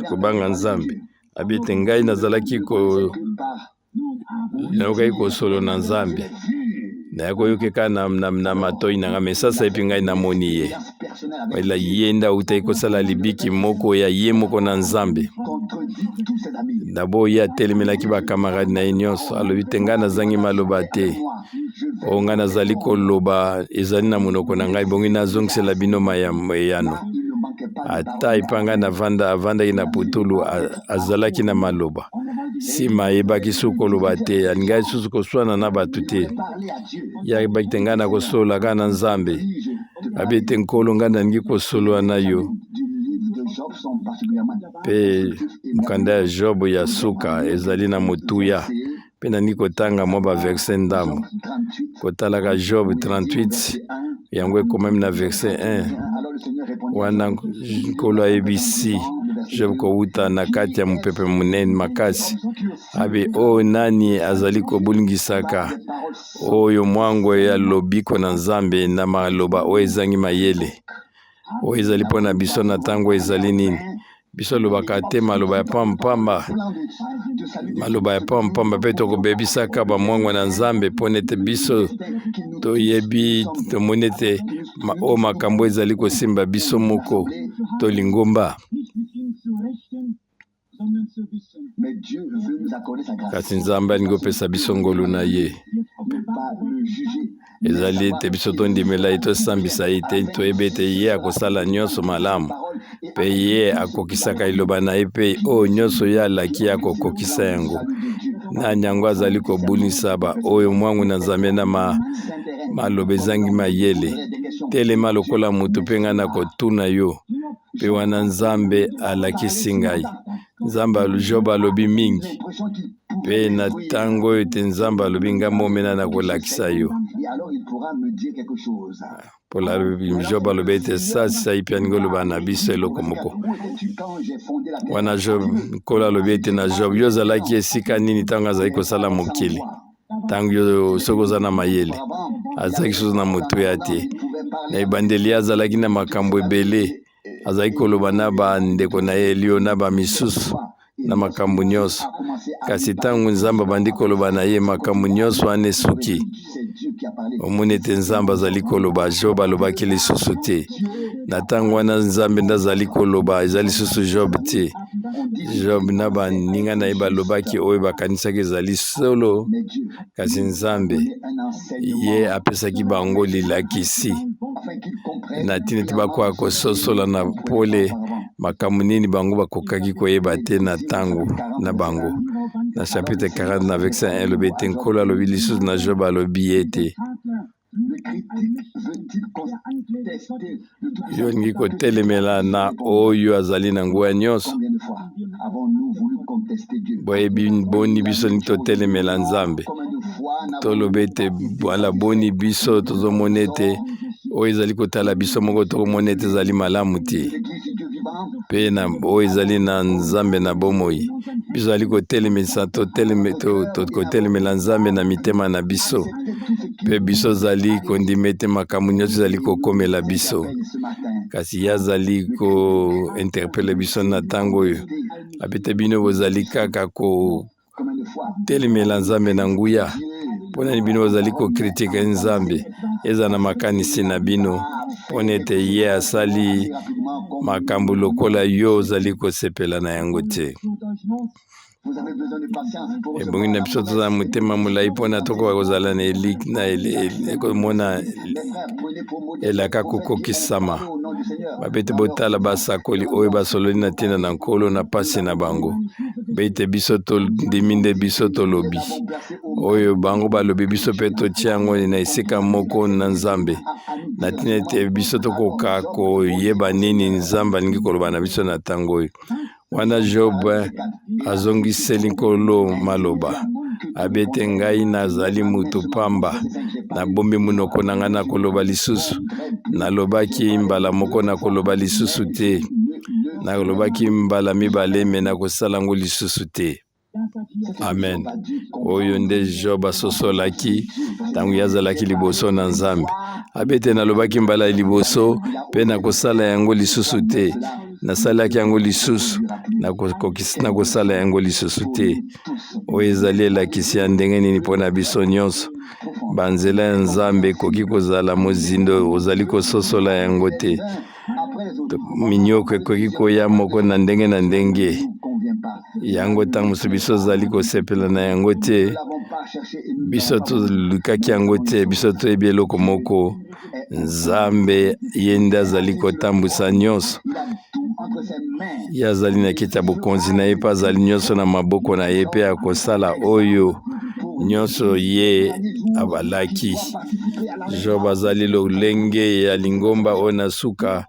kobanga Nzambe abi ete ngai nazalaki kosolo na Nzambe nayakoyokeka na matoi na nga mesasa epi ngai namoni ye wala ye nda utaki kosala libiki moko ya ye moko na Nzambe. Dabo ye atelemelaki bakamarade na ye nyonso alobi te ngai nazangi maloba te, o ngai nazali koloba ezali na monoko na ngai bongi nazongisela bino mayano. Ata ipanga avandaki na putulu azalaki na maloba sima ayebaki su koloba te, alingai susu koswana na bato te, ye ayebaki te ngai nakosolola kaka na Nzambe abi ete Nkolo ngai nalingi kosolola na yo. Mpe mokanda ya Job ya suka ezali na motuya mpe nalingi kotanga mwa baverse ndambo kotalaka Job 38 yango ekomami na verse 1 wana Nkolo ayebisi Job kowuta na kati ya mopepe monene makasi abi oyo nani azali kobulingisaka oyo mwango ya lobiko na Nzambe na maloba oyo ezangi mayele oyo ezali mpona biso na ntango ezali nini. Biso lobaka te maloba ya pampamba mpe tokobebisaka bamwango na Nzambe mpona ete biso toyebi tomoni ete o makambo ezali kosimba biso moko tolingomba. Kasi Nzambe alingi kopesa biso ngolu na ye ezali ete biso tondimela ye tosambisa ye te toyebi ete ye akosala nyonso malamu mpe ye akokisaka liloba na ye mpe oyo nyonso ye alaki akokokisa yango. Nani yango azali kobulisa oyo mwangu na Nzambe na maloba ezangi mayele telema lokola mutu mpe ngai nakotuna yo mpe wana Nzambe alakisi ngai. Nzambe Job alobi mingi mpe na ntango oyo ete Nzambe alobi ngai momena na kolakisa yo. Pola Job alobi ete sasa ipi alingi oloba na biso eloko moko wana Job Nkolo alobi ete na Job yo ozalaki esika nini ntango azali kosala mokili, ntango yo soki oza na mayele azalaki susu na motuya te, na ebandeli azalaki na makambo ebele azalaki koloba na bandeko na ye Elio na bamisusu na makambo nyonso. Kasi ntango Nzambe abandi koloba na ye makambo nyonso wana esuki omoni ete Nzambe azali koloba. Job alobaki lisusu te na ntango wana Nzambe nde azali koloba eza lisusu Job te. Job na baninga na ye balobaki oyo bakanisaki ezali solo, kasi Nzambe ye apesaki bango lilakisi na ntina ete bakoka kososola na pole makambo nini bango bakokaki koyeba te na ntango na bango. Na chapitre 40 na verset 1 elobi ete Nkolo alobi lisusu na Job alobi ete yo olingi kotelemela na oyo azali na nguya nyonso. Boyebi boni biso ni totelemela Nzambe toloba ete wala boni biso tozomona ete oyo ezali kotala biso moko tokomona ete ezali malamu te mpe na oyo ezali na Nzambe na bomoi biso ali kotelemisa kotelemela Nzambe na mitema na biso mpe biso zali kondima ete makambo nyonso ezali kokomela biso kasi ye azali kointerpele biso na ntango oyo apete bino bozali kaka kotelemela Nzambe na nguya mpona bino bozali kokritike Nzambe eza na makanisi na bino mpona ete ye asali makambo lokola yo ozali kosepela na yango te. Ebongi na biso tozala motema molai mpona tokoka kozala na komona elaka kokokisama bapete botala basakoli oyo basololi na ntina na Nkolo na pasi na bango bete biso tondimi nde biso tolobi oyo bango balobi biso mpe totia yango na esika moko na Nzambe na ntina ete biso tokoka koyeba nini Nzambe alingi koloba na biso na ntango oyo. Wana Job azongiseli Nkolo maloba abete ngai nazali mutu pamba nabombi munoko na ngai na koloba lisusu nalobaki mbala moko na koloba lisusu te nalobaki mbala mibale me na kosala ngo lisusu te. Amen. Oyo nde Job asosolaki ntango ye azalaki liboso na Nzambe abete nalobaki mbala liboso mpe na kosala yango lisusu te nasalaki yango lisusu na kosala yango lisusu te. Oyo ezali elakisi ya ndenge nini mpona biso nyonso banzela ya Nzambe ekoki kozala mozindo ozali kososola yango te minyoko ekoki koya moko na ndenge yango ntango mosusu biso ozali kosepela na yango te biso tolukaki yango te biso toyebi eloko moko Nzambe ye nde azali kotambusa nyonso ye azali na kiti ya bokonzi na ye mpe azali nyonso na maboko na ye mpe akosala oyo nyonso ye abalaki. Job azali lolenge ya lingomba oyo na suka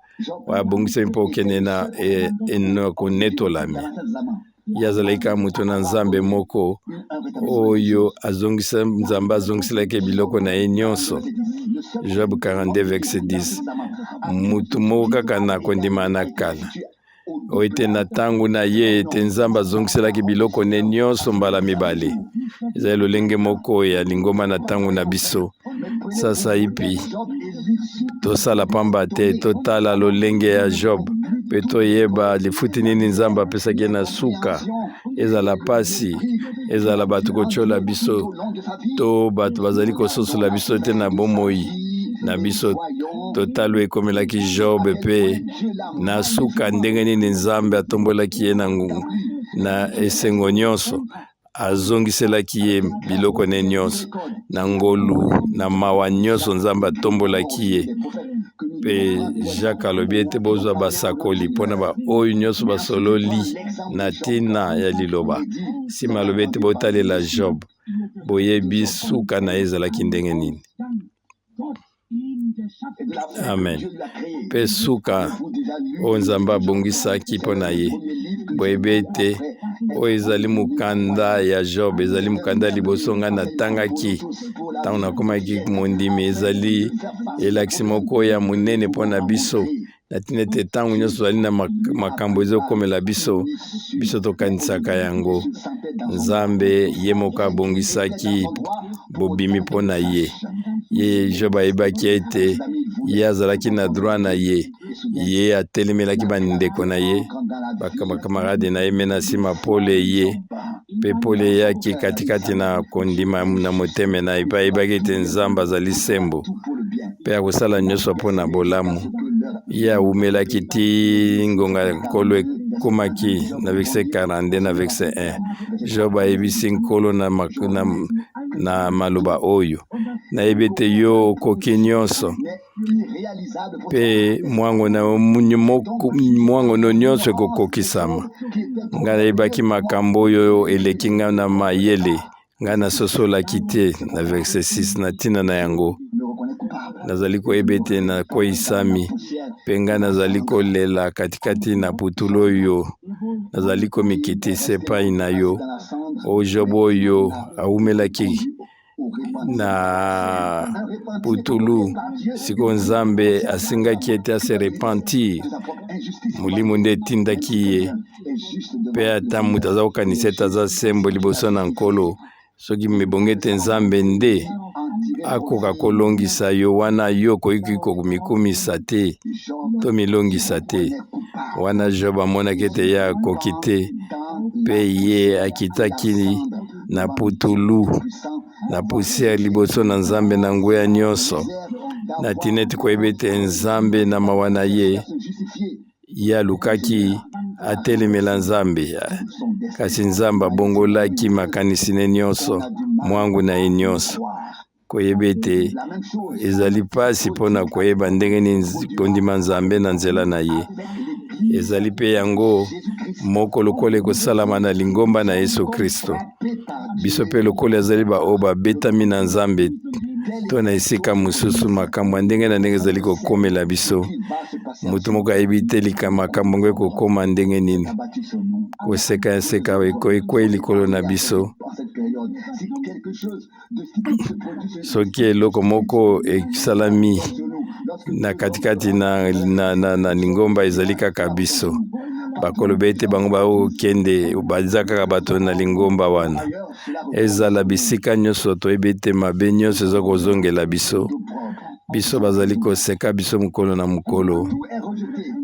abongisami mpo okende na konetolami ye azalaki kaka moto na Nzambe moko oyo Nzambe azongiselaki biloko na ye nyonso. Job 42 verset 10 mutu moko kaka na kondima na kala oyo ete na ntango na ye ete Nzambe azongiselaki biloko ne nyonso mbala mibale ezali lolenge moko ya lingomba na ntango na biso. Sasa ipi tosala pamba te totala lolenge ya Job mpe toyeba lifuti nini Nzambe apesaki na suka ezala pasi ezala bato kotiola biso to bato bazali kososola biso te na bomoi na biso totalo ekomelaki Job mpe na suka ndenge nini Nzambe atombolaki ye na esengo nyonso azongiselaki ye biloko ne nyonso na ngolu na mawa nyonso Nzambe atombolaki ye mpe Jacques alobi ete bozwa basakoli mpona oyo nyonso basololi na ntina ya liloba nsima alobi ete botalela Job boyebi suka na ye ezalaki ndenge nini. Amen. Mpe suka oyo Nzambe abongisaki mpo na ye boyebi ete oyo ezali mokanda ya Job ezali mokanda ya liboso ngai natangaki ntango nakomaki mondimi ezali elakisi moko ya monene mpo na biso na ntina ete ntango nyonso tozali na makambo ezokomela biso tokanisaka yango Nzambe ye moko abongisaki bobimi mpo na ye. Job ayebaki ete ye azalaki na droit na ye atelemelaki bandeko na ye bakamarade na ye me na nsima pole ye mpe pole eyaki katikati na kondima na motema na ye mpe ayebaki ete Nzambe azali sembo mpe akosala nyonso mpo na bolamu ye awumelaki ti ngonga Nkolo ekomaki na verset 42 na verset 1. Job ayebisi Nkolo na maloba oyo nayebi ete yo okoki nyonso mpe mwangono nyonso ekokokisama. Ngai nayebaki makambo oyo eleki ngai na mayele ngai nasosolaki te na verset 6 na ntina na yango nazali koyeba ete nakweyisami mpe ngai nazali kolela katikati na putulu oyo nazali komikitisa epai na yo o Job oyo awumelaki na putulu siko Nzambe asingaki ete ase repentir molimo nde etindaki ye mpe ata moto aza kokanisa ete aza sembo liboso na nkolo soki mebonge ete Nzambe nde akoka kolongisa yo wana yo koyiki komikumisa te to milongisa te wana Job amonaki ete ye akoki te mpe ye akitaki na putulu na pusiere liboso na Nzambe na nguya nyonso na tina ete koyeba ete Nzambe na mawa na ye ye alukaki atelemela Nzambe kasi Nzambe abongolaki makanisi ne nyonso mwangu na ye nyonso koyeba ete ezali pasi mpona koyeba ndenge nini kondima Nzambe na nzela na ye ezali mpe yango moko lokola ekosalama na lingomba na Yesu Kristo biso mpe lokola ezali baoyo babetami na Nzambe to na esika mosusu makambo ya ndenge na ndenge ezali kokomela biso moto moko ayebi te makambo ngo ekokoma ndenge nini koseka ekokwei likolo na biso soki eloko moko esalami na katikati na lingomba ezali kaka biso bakoloba ete bango bakende baza kaka bato na lingomba wana ezala bisika nyonso toyebi ete mabe nyonso eza kozongela biso bazali koseka biso mokolo na mokolo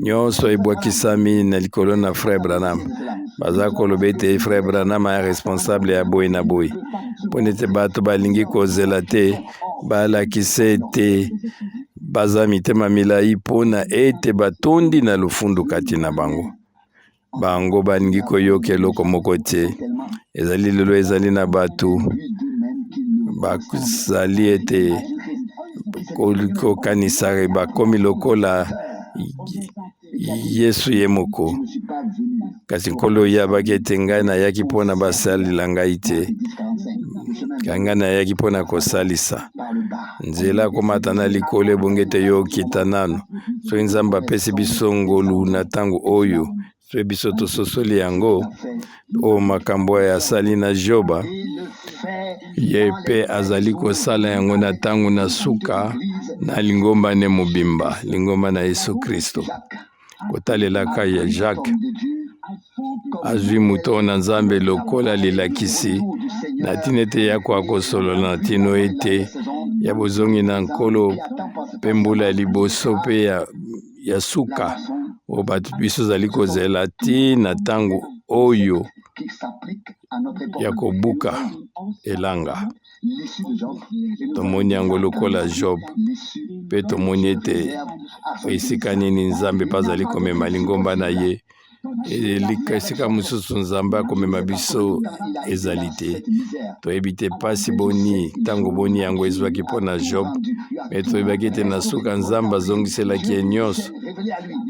nyonso ebwakisami na likolo na Frère Branham baza koloba ete Frère Branham aya responsable ya boye na boye mpona ete bato balingi kozela te balakisa ete baza mitema milai mpona ete batondi na lufundu kati na bango balingi koyoka eloko moko te ezali lelo ezali na bato bazali ete kokanisa bakomi lokola Yesu ye moko kasi nkolo yabaki ete ngai nayaki mpona basalila ngai te ngai nayaki mpona kosalisa nzela komata na likolo ebongi ete yo okita nano soki Nzambe apesi biso ngolu na ntango oyo soki biso tososoli yango o makambo oyo asali na Joba ye mpe azali kosala yango na ntango na suka na lingomba ne mobimba lingomba na Yesu Kristo kotalelaka ya Jacques azwi moto na Nzambe lokola lilakisi na ntina ete yakoka kosolola na ntino ete ya bozongi na nkolo mpe mbula ya liboso mpe ya suka o bato biso zali kozela ti na ntango oyo ya kobuka elanga tomoni yango lokola Job mpe tomoni ete esika nini Nzambe mpe azali komema lingomba na ye esika mosusu Nzambe akomema biso ezali te toyebi te pasi boni ntango boni yango ezwaki mpona Job me toyebaki ete na suka Nzambe azongiselaki ye nyonso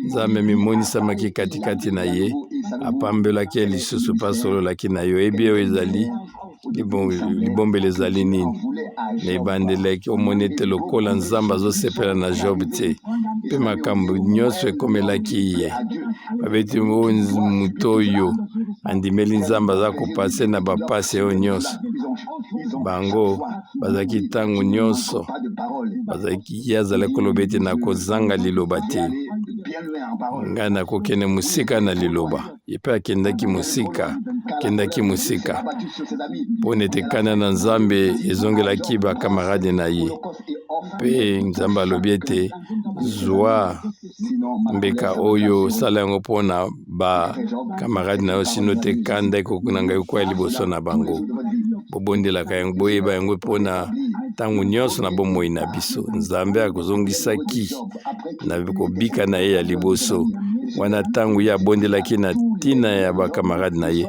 Nzambe mimonisamaki katikati na ye apambelaki lisusu mpe asololaki na yo ebi oyo ezali libombelo ezali nini na ebandelaki omoni ete lokola Nzambe azosepela na Job te mpe makambo nyonso ekomelaki ye babeti moto oyo andimeli Nzambe aza kopase na bapasi oyo nyonso bango bazalaki ntango nyonso bazalaki ye azalaki koloba ete na kozanga liloba te ngai nakokende mosika na liloba ye mpe akendaki mosika mpona ete kana na Nzambe ezongelaki bakamarade na ye mpe Nzambe alobi ete zwa mbeka oyo sala yango mpona bakamarade na yo sino te kanda ekokuna ngai kwa liboso na bango bobondelaka yango boyeba yango mpona ntango nyonso na bomoi na biso Nzambe akozongisaki na kobika na ye ya liboso wana ntango ye abondelaki na ntina ya bakamarade na ye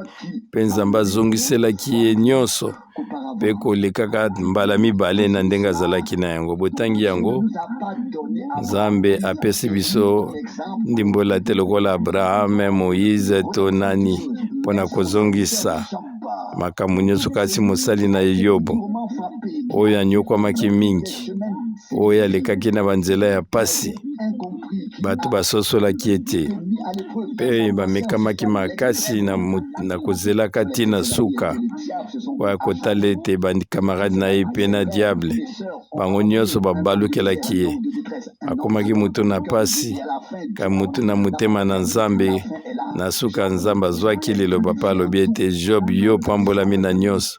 mpe Nzambe azongiselaki ye nyonso mpe kolekaka mbala mibale na ndenge azalaki na yango botangi yango Nzambe apesi biso ndimbola te lokola Abraham Moïse to nani mpona kozongisa makambo nyonso kasi mosali na Yobo oyo anyokwamaki mingi oyo alekaki na banzela ya pasi bato basosolaki ete mpe bamekamaki makasi na kozelaka ntina suka oyo akotala ete bakamarade na ye mpe na diable bango nyonso babalukelaki ye akomaki moto na pasi ka moto na motema na Nzambe na suka Nzambe azwaki liloba mpe alobi ete Job yo pambolami na nyonso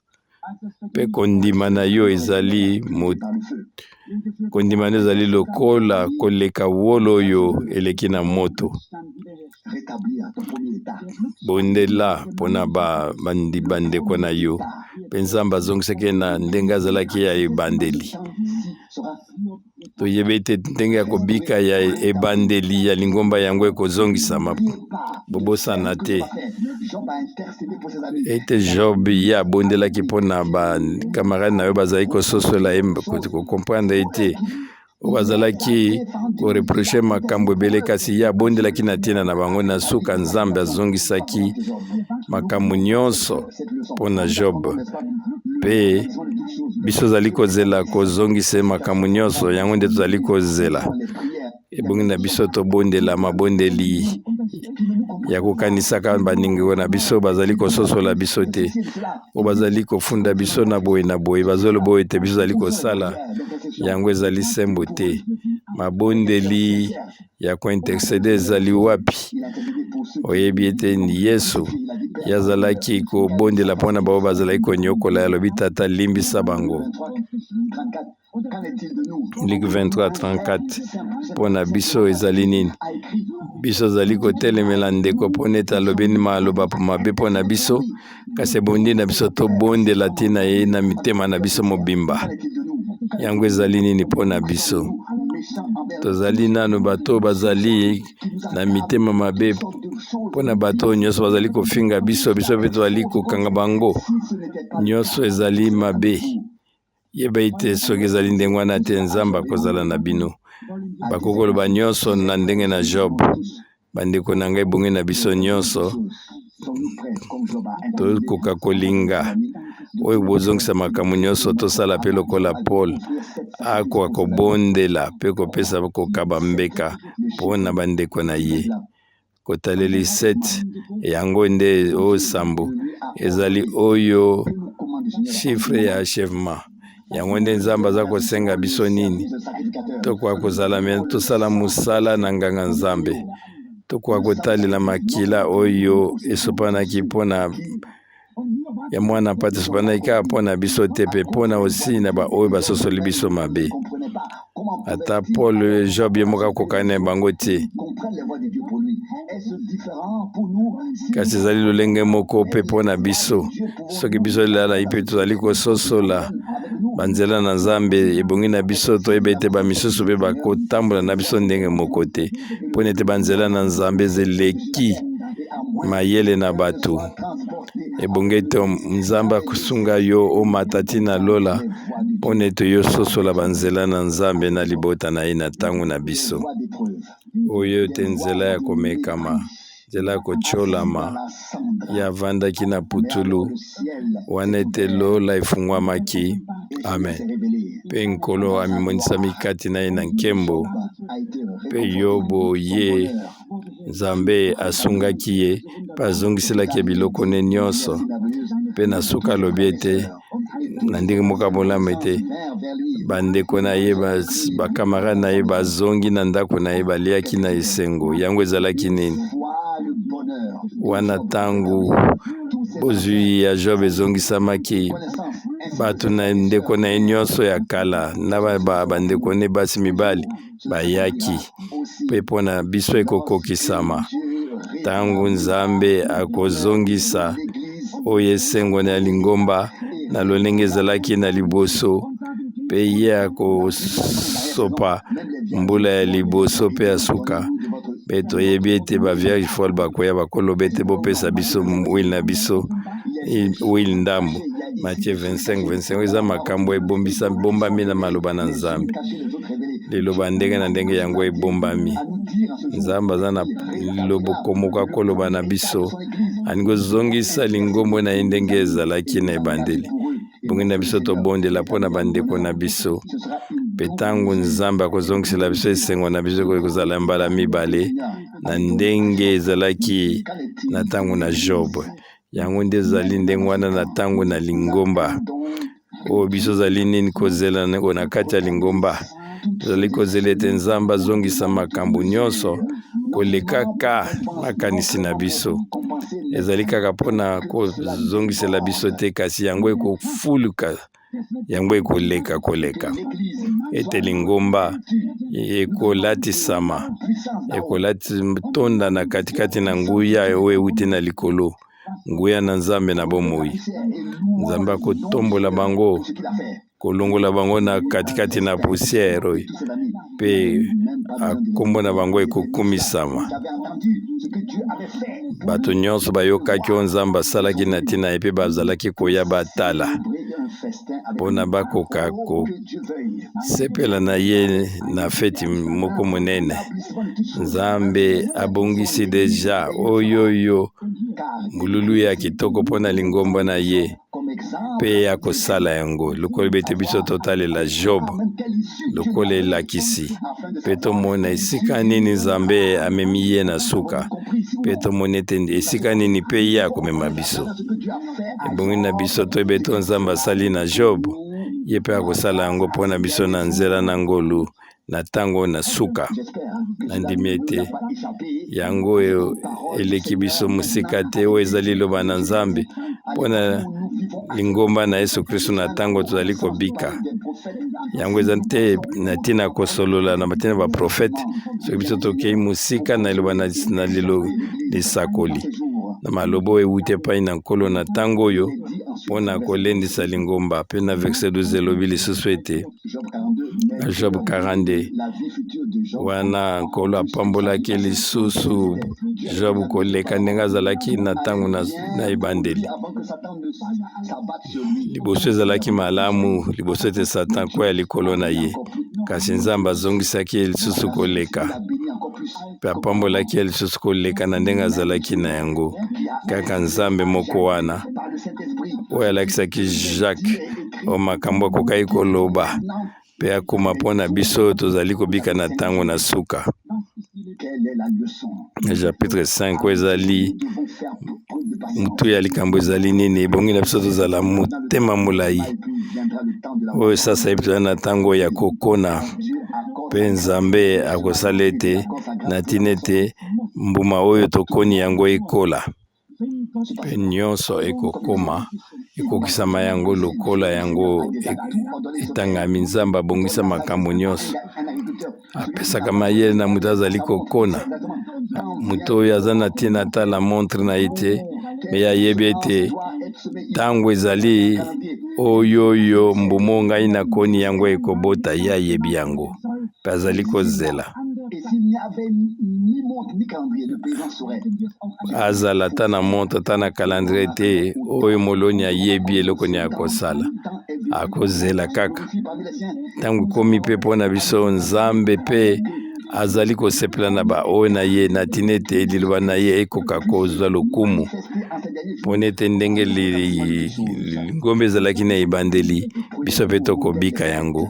mpe kondima na yo ezali kondima na ezali lokola koleka wolo oyo eleki na moto. Bondela mpona bandeko na yo mpe Nzambe azongisaki na ndenge azalaki ya ebandeli. Toyebi ete ndenge ya kobika ya ebandeli ya lingomba yango ekozongisama, bobosana te ete Job ye abondelaki mpona bakamarade na yo bazali kososola ye kokomprendre ete oyo bazalaki koreproche makambo ebele kasi ye abondelaki na ntina na bango na suka Nzambe azongisaki makambo nyonso mpona Job mpe biso ozali kozela kozongisa makambo nyonso yango nde tozali kozela ebongi na biso tobondela mabondeli ya kokanisaka baningo na biso bazali kososola biso te oyo bazali kofunda biso na boye bazoloba oyo ete biso zali kosala yango ezali sembo te. Mabondeli ya kointercede ezali wapi? Oyebi ete ni Yesu yazalaki kobondela mpona bao bazalaki konyokola yalobi tata limbisa bango. Luc 23:34 mpona biso ezali nini? Biso zali kotelemela ndeko mpona ete alobi maloba mabe mpona biso kasi ebondi na biso tobondela ntina ye na mitema na biso mobimba. Yango ezali nini mpona biso? Tozali nano bato bazali na mitema mabe mpona bato nyonso bazali kofinga biso mpe tozali kokanga bango nyonso ezali mabe. Yeba ite soki ezali ndenge wana te Nzambe akozala na bino. Bakokoloba nyonso na ndenge na Job. Bandeko na ngai bonge na biso nyonso tokoka kolinga oyo bozongisa makambo nyonso tosala mpe lokola Paul akoka kobondela mpe kopesa kokaba mbeka mpona bandeko na ye. Kotaleli 7 yango nde oyo sambo ezali oyo chiffre ya achèvement. Yango nde Nzambe aza kosenga biso nini? Tokoka kozala me tosala mosala na nganga Nzambe. Tokoka kotalela makila oyo esopanaki mpona ya mwana pati esopanaki kaka mpona biso te mpe mpona osi na baoyo basosoli biso mabe. Ata Paul Job ye moko akokani na bango te kasi ezali lolenge moko mpe mpona biso. Soki biso lala mpe tozali kososola banzela na Nzambe ebongi na biso toyeba ete bamisusu mpe bakotambola na biso ndenge moko te mpona ete banzela na Nzambe ezeleki mayele na bato. Ebongi ete Nzambe akusunga yo omata ntina lola mpona ete yo sosola banzela na Nzambe na libota na ye na ntango na biso. Oyo te nzela ya komekama, nzela ya kocholama ya vandaki na putulu wana ete lola efungwamaki. Amen. Mpe nkolo amimonisami kati na ye na nkembo mpe Yobo ye Nzambe asungaki ye mpe azongiselaki biloko ne nyonso mpe na suka alobi ete na ndenge moko abolamu ete bandeko na ye bakamarade na ye bazongi na ndako na ye baliaki na esengo. Yango ezalaki nini? Wana ntango bozwi ya Job ezongisamaki bato na ndeko na ye nyonso ya kala na bandeko ne basi mibali bayaki mpe mpona biso ekokokisama ntango Nzambe akozongisa oyo esengo na lingomba na lolenge ezalaki na liboso mpe ye akosopa mbula ya liboso mpe ya suka mpe toyebi ete bavierge folle bakoya bakoloba ete bopesa biso wile na biso wile ndambo. Matthieu 25:25 eza makambo ebombami na maloba na Nzambe. Liloba ndenge na ndenge yango ebombami. Nzambe aza na lilobo komoka koloba na biso alingi kozongisa lingombo na ye ndenge ezalaki na ebandeli. Bongi na biso tobondela mpona bandeko na biso mpe ntango nzambe akozongisela biso esengo na biso ekozala mbala mibale na ndenge ezalaki na ntango na Job. Yango nde ezali ndenge wana na ntango na lingomba oyo biso ozali nini kozela na kati ya lingomba. Tozali kozela ete nzambe azongisa makambo nyonso kolekaka makanisi na biso. Ezali kaka mpona kozongisela biso te, kasi yango ekofuluka, yango koleka ete lingomba ekolatisama, ekolatonda na katikati na nguya oyo euti na likolo, nguya na nzambe na bomoi. Nzambe akotombola bango, kolongola bango na katikati na poussière pe akombo na bango ekokumisama. Bato nyonso bayokaki oyo nzambe asalaki na ntina ye mpe bazalaki koya batala mpona bakoka kosepela na ye na feti moko monene. Nzambe abongisi deja oyoyo mululu ya kitoko mpona lingomba na ye mpe akosala yango. Lokolo bete biso totalela Job, lokolo elakisi mpe tomona esika nini Nzambe amemi ye na suka, mpe tomona ete esika nini mpe ye akomema biso. Ebongi na biso toyeba ete Nzambe asali na Job, ye mpe akosala yango mpona biso na nzela na ngolu na ntango na suka. Nandimi ete yango eleki biso mosika te oyo ezali liloba na Nzambe mpona lingomba na Yesu Kristo na ntango tozali kobika. Yango eza te na ntina kosolola na batina baprofete, soki biso tokei mosika na liloba na lelo lisakoli na maloba oyo euti epai na nkolo na ntango oyo mpona kolendisa lingomba. Mpe na verset 12 elobi lisusu ete na Job 42 wana nkolo apambolaki lisusu Job koleka ndenge azalaki na ntango na ebandeli. Liboso ezalaki malamu, liboso ete Satan kwea likolo na ye, kasi Nzambe azongisaki ye lisusu koleka mpe apambolaki ye lisusu koleka na ndenge azalaki na yango. Kaka Nzambe moko wana oyo alakisaki Jacques o makambo akokaki koloba mpe akoma mpona biso oyo tozali kobika na ntango na suka. Chapitre 5 oyo ezali mutu ya likambo ezali nini. Ebongi na biso tozala motema molai oyo sasa ebitala na ntango ya kokona, mpe Nzambe akosala ete na ntina ete mbuma oyo tokoni yango ekola mpe nyonso ekokoma ekokisama yango lokola yango etangami. Nzambe abongisa makambo nyonso, apesaka mayele na mutu azali kokona. Mutu oyo aza na ntina atala montre na ye te, me ayebi ete ntango ezali oyoyo mbumo ngai nakoni yango ekobota, ye ayebi yango mpe azali kozela. Azala ata na montre ata na calendrier te, oyo moloni ayebi eloko nini akosala, akozela kaka. Ntango ekomi mpe mpona biso Nzambe mpe azali kosepela na baoyo na ye na ntina ete liloba na ye ekoka kozwa lokumu mpona ete ndenge lingomba ezalaki na ebandeli biso mpe tokobika yango.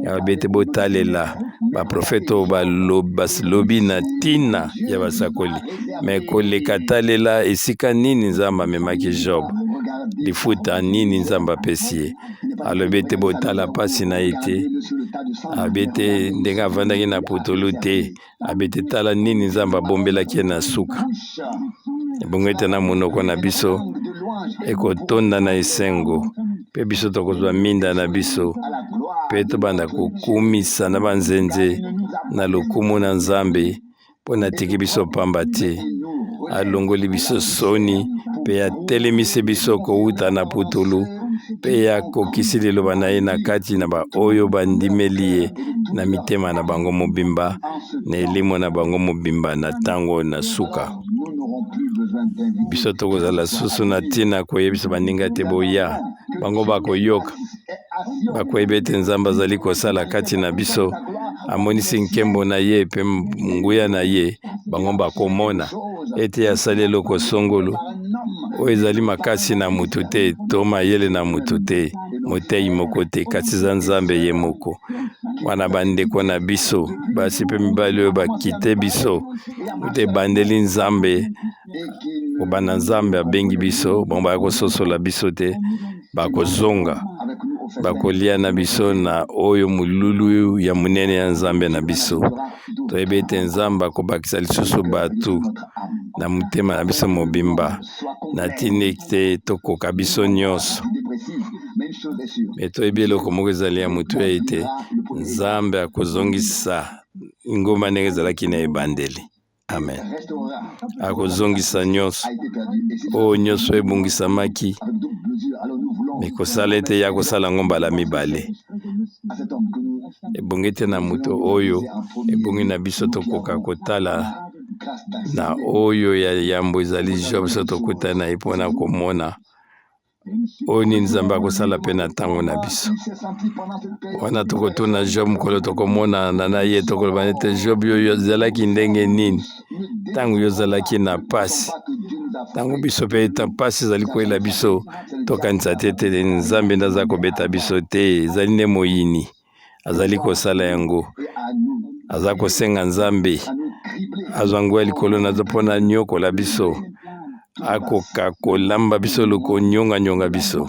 Yabe ete botalela baprofete oyo balobi na ntina ya basakoli, me koleka talela esika nini Nzambe amemaki Job, lifuta nini Nzambe apesi ye. Alobi ete botala mpasi na ye te, abe ete ndenge avandaki na putulu te, abe ete tala nini Nzambe abombelaki ye na suka. Ebongo ete na monoko na biso ekotonda na esengo, mpe biso tokozwa minda na biso, mpe tobanda kokumisa na banzenze na lokumu na Nzambe mpona atiki biso pamba te, alongoli biso soni mpe atelemisi biso kowuta na putulu, mpe akokisi liloba na ye na kati na baoyo bandimeli ye na mitema na bango mobimba, na elimo na bango mobimba na ntango na suka. Biso tokozala susu na ntina koyebisa baninga te boya, bango bakoyoka, bakoyeba ete Nzambe azali kosala kati na biso, amonisi nkembo na ye mpe nguya na ye, bango bakomona ete asali eloko songolo oyo ezali makasi na mutu te to mayele na mutu te, motei moko te, kasi za Nzambe ye moko. wana bandeko na biso basi mpe mibali oyo bakite biso ute ebandeli nzambe kobanda nzambe abengi biso bon bakososola biso te bakozonga bakolia na biso na oyo mululu ya munene ya nzambe na biso toyebi ete nzambe akobakisa lisusu bato na motema na biso mobimba na ntina ete tokoka biso nyonso me toyebi eloko moko ezali ya motu ete nzambe akozongisa ngomba ndenge ezalaki na ebandeli. Amen. Akozongisa nyonso oyo nyonso ebungisamaki mikosala ete ya kosala ngo mbala mibale ebongi te na moto oyo ebongi na biso tokoka kotala na oyo ya yambo ezali Job so tokuta na ye mpona komona oyo nini nzambe akosala mpe na ntango na biso wana tokotuna Job mokolo tokomona na ye tokoloba nete Job oyo ezalaki ndenge nini ntango yo ozalaki na pasi ntango biso mpe pasi ezali koyela biso tokanisa te ete nzambe nde aza kobeta biso te ezali nde moyini azali kosala yango aza kosenga nzambe azwa nguya likolo nazo mpona nyokola biso akoka kolamba biso loko nyonga biso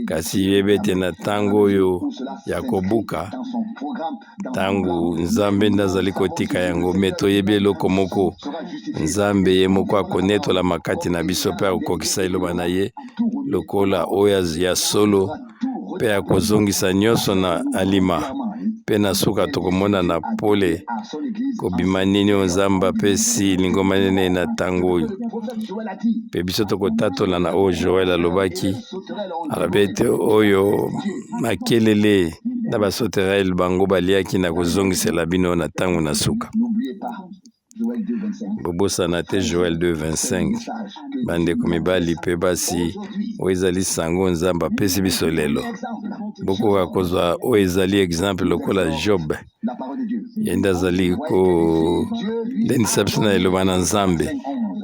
kasi yebe ete na ntango oyo ya kobuka ntango nzambe nde azali kotika yango me toyebi eloko moko nzambe ye moko akonetola makati na biso mpe akokisa eloba na ye lokola oyo ya solo mpe akozongisa nyonso na alima mpe na suka tokomona na pole kobima nini oyo nzambe apesi lingomba nene na ntango oyo mpe biso tokotatola na oyo Joel alobaki alobi ete oyo makelele na basoterele bango baliaki na kozongisela bino na ntango na suka. Bobosana te Joel 2:25 bandeko mibali mpe basi oyo ezali sango nzambe apesi biso lelo bokoka kozwa oyo ezali exemple lokola Job ye nde azali kolendisa biso na eloba na nzambe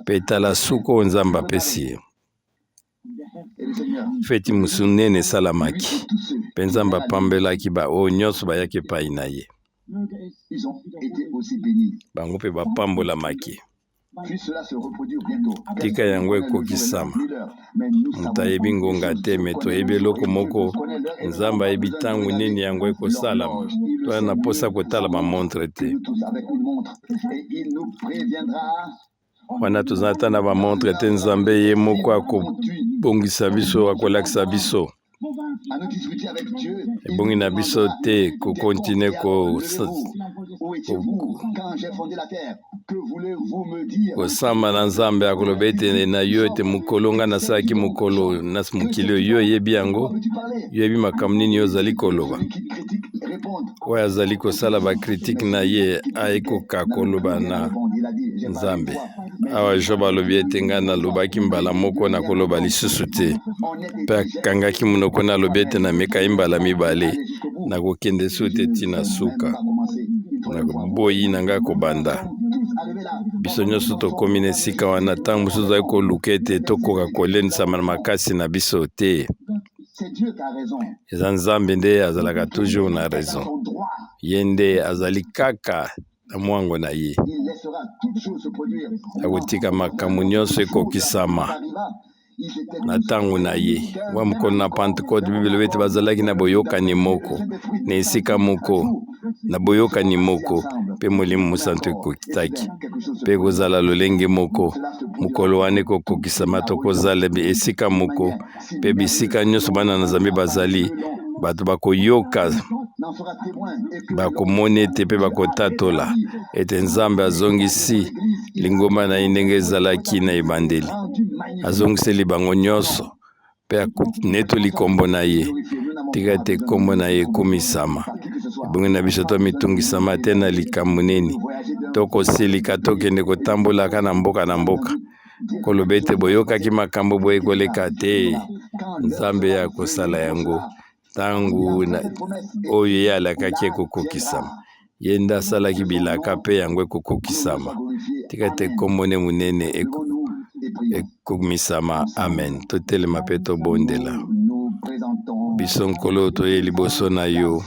mpe tala suka oyo nzambe apesi ye feti mosu nene esalamaki mpe nzambe apambelaki baoyo nyonso bayaki epai na ye bango mpe bapambolamaki tika yango ekokisama moto ayebi ngonga te me toyebi eloko moko nzambe ayebi ntango nini yango ekosalama toya na posa kotala bamontre te wana tozala ata na bamontre te nzambe ye moko akobongisa biso akolakisa biso ebongi na biso te kokontine kosamba na nzambe akoloba ete na yo ete mokolo nga nasalaki mokolo na mokili oyo yo oyebi yango yo oyebi makambo nini yo ozali koloba oyo azali kosala bakritike na ye ayekoka koloba na nzambe awa Job alobi ete nga nalobaki mbala moko na koloba lisusu te mpe akangaki monoko nalobi ete namekai mbala mibale nakokende so te ntina suka boyi na nga kobanda biso nyonso tokomi na esika wana ntango mosusu tozali koluka ete tokoka kolendisama na makasi na biso te eza nzambe nde azalaka toujours na raison ye nde azali kaka na mwango na ye akotika makambo nyonso ekokisama na ntango na ye wa mokolo na Pentecote Bibele ete bazalaki na boyokani moko na esika moko na boyokani moko mpe Molimo Mosantu ekokitaki mpe kozala lolenge moko mokolo wana ekokokisama tokozala esika moko mpe bisika nyonso bana na Nzambe bazali bato bakoyoka bakomona ete mpe bakotatola ete Nzambe azongisi lingomba na ye ndenge ezalaki na ebandeli azongiseli bango nyonso mpe akonetoli kombo na ye tika ete kombo na ye ekomisama ebongi na biso tomitungisama te na likambo nini tokosilika tokende kotambolaka na mboka koloba ete boyokaki makambo boye koleka te Nzambe ya kosala yango ntango oyo ye alakaki ekokokisama ye nde asalaki bilaka mpe yango ekokokisama tika ete kombo ne monene ekomisama amen totelema mpe tobondela biso nkolo toye liboso na yo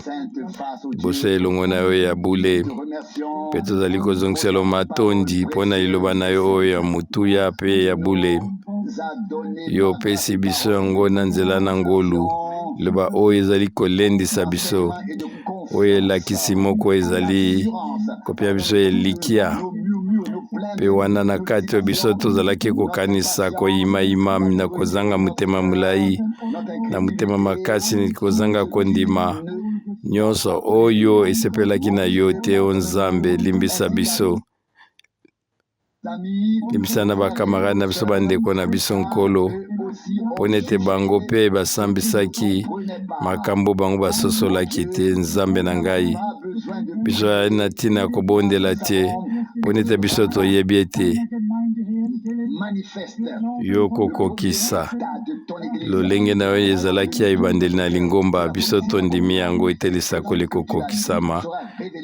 liboso elongo na yo ya bule mpe tozali kozongisela matondi mpona liloba na yo oyo ya motuya mpe ya bule yo opesi biso yango na nzela na ngolu liloba oyo ezali kolendisa biso oyo elakisi moko ezali kopia biso elikia mpe wana na kati oyo biso tozalaki kokanisa koyimayima na kozanga motema molai na motema makasi kozanga kondima nyonso oyo esepelaki na yo te o Nzambe limbisa biso limbisa na bakamarade na biso bandeko na biso nkolo mpona ete bango mpe basambisaki makambo bango basosolaki te Nzambe na ngai biso ali na ntina ya kobondela te mpona ete biso toyebi ete yo kokokisa lolenge na yo ezalaki ya ebandeli na lingomba biso tondimi yango ete lisakoli kokokisama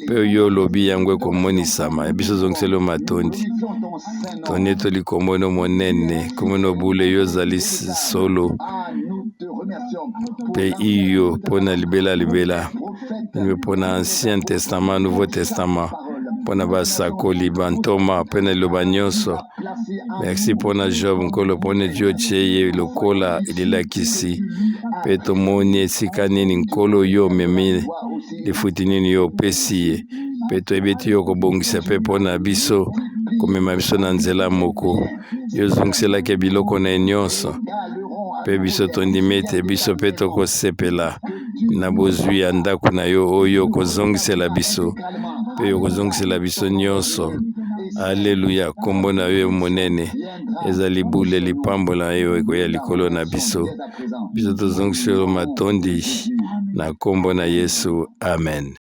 mpe yo olobi yango ekomonisama biso zongiseli matondi toni toli kombono monene kombono bule yo ozali solo mpe iyo mpona libela mpona Ancien Testament Nouveau Testament mpona basakoli bantoma mpe na liloba nyonso merci mpona Job nkolo mpona eti otie ye lokola elilakisi mpe tomoni esika nini nkolo yo omemi lifuti nini yo opesi ye mpe toyebi eti yo kobongisa mpe mpona biso komema biso na nzela moko yo ozongiselaki biloko na ye nyonso mpe biso tondimi ete biso mpe tokosepela na bozwi ya ndako na yo oyo okozongisela biso mpe okozongisela biso nyonso aleluya kombo na yo monene ezali bule lipambo na yo ekoya likolo na biso biso tozongisela matondi na kombo na Yesu amen.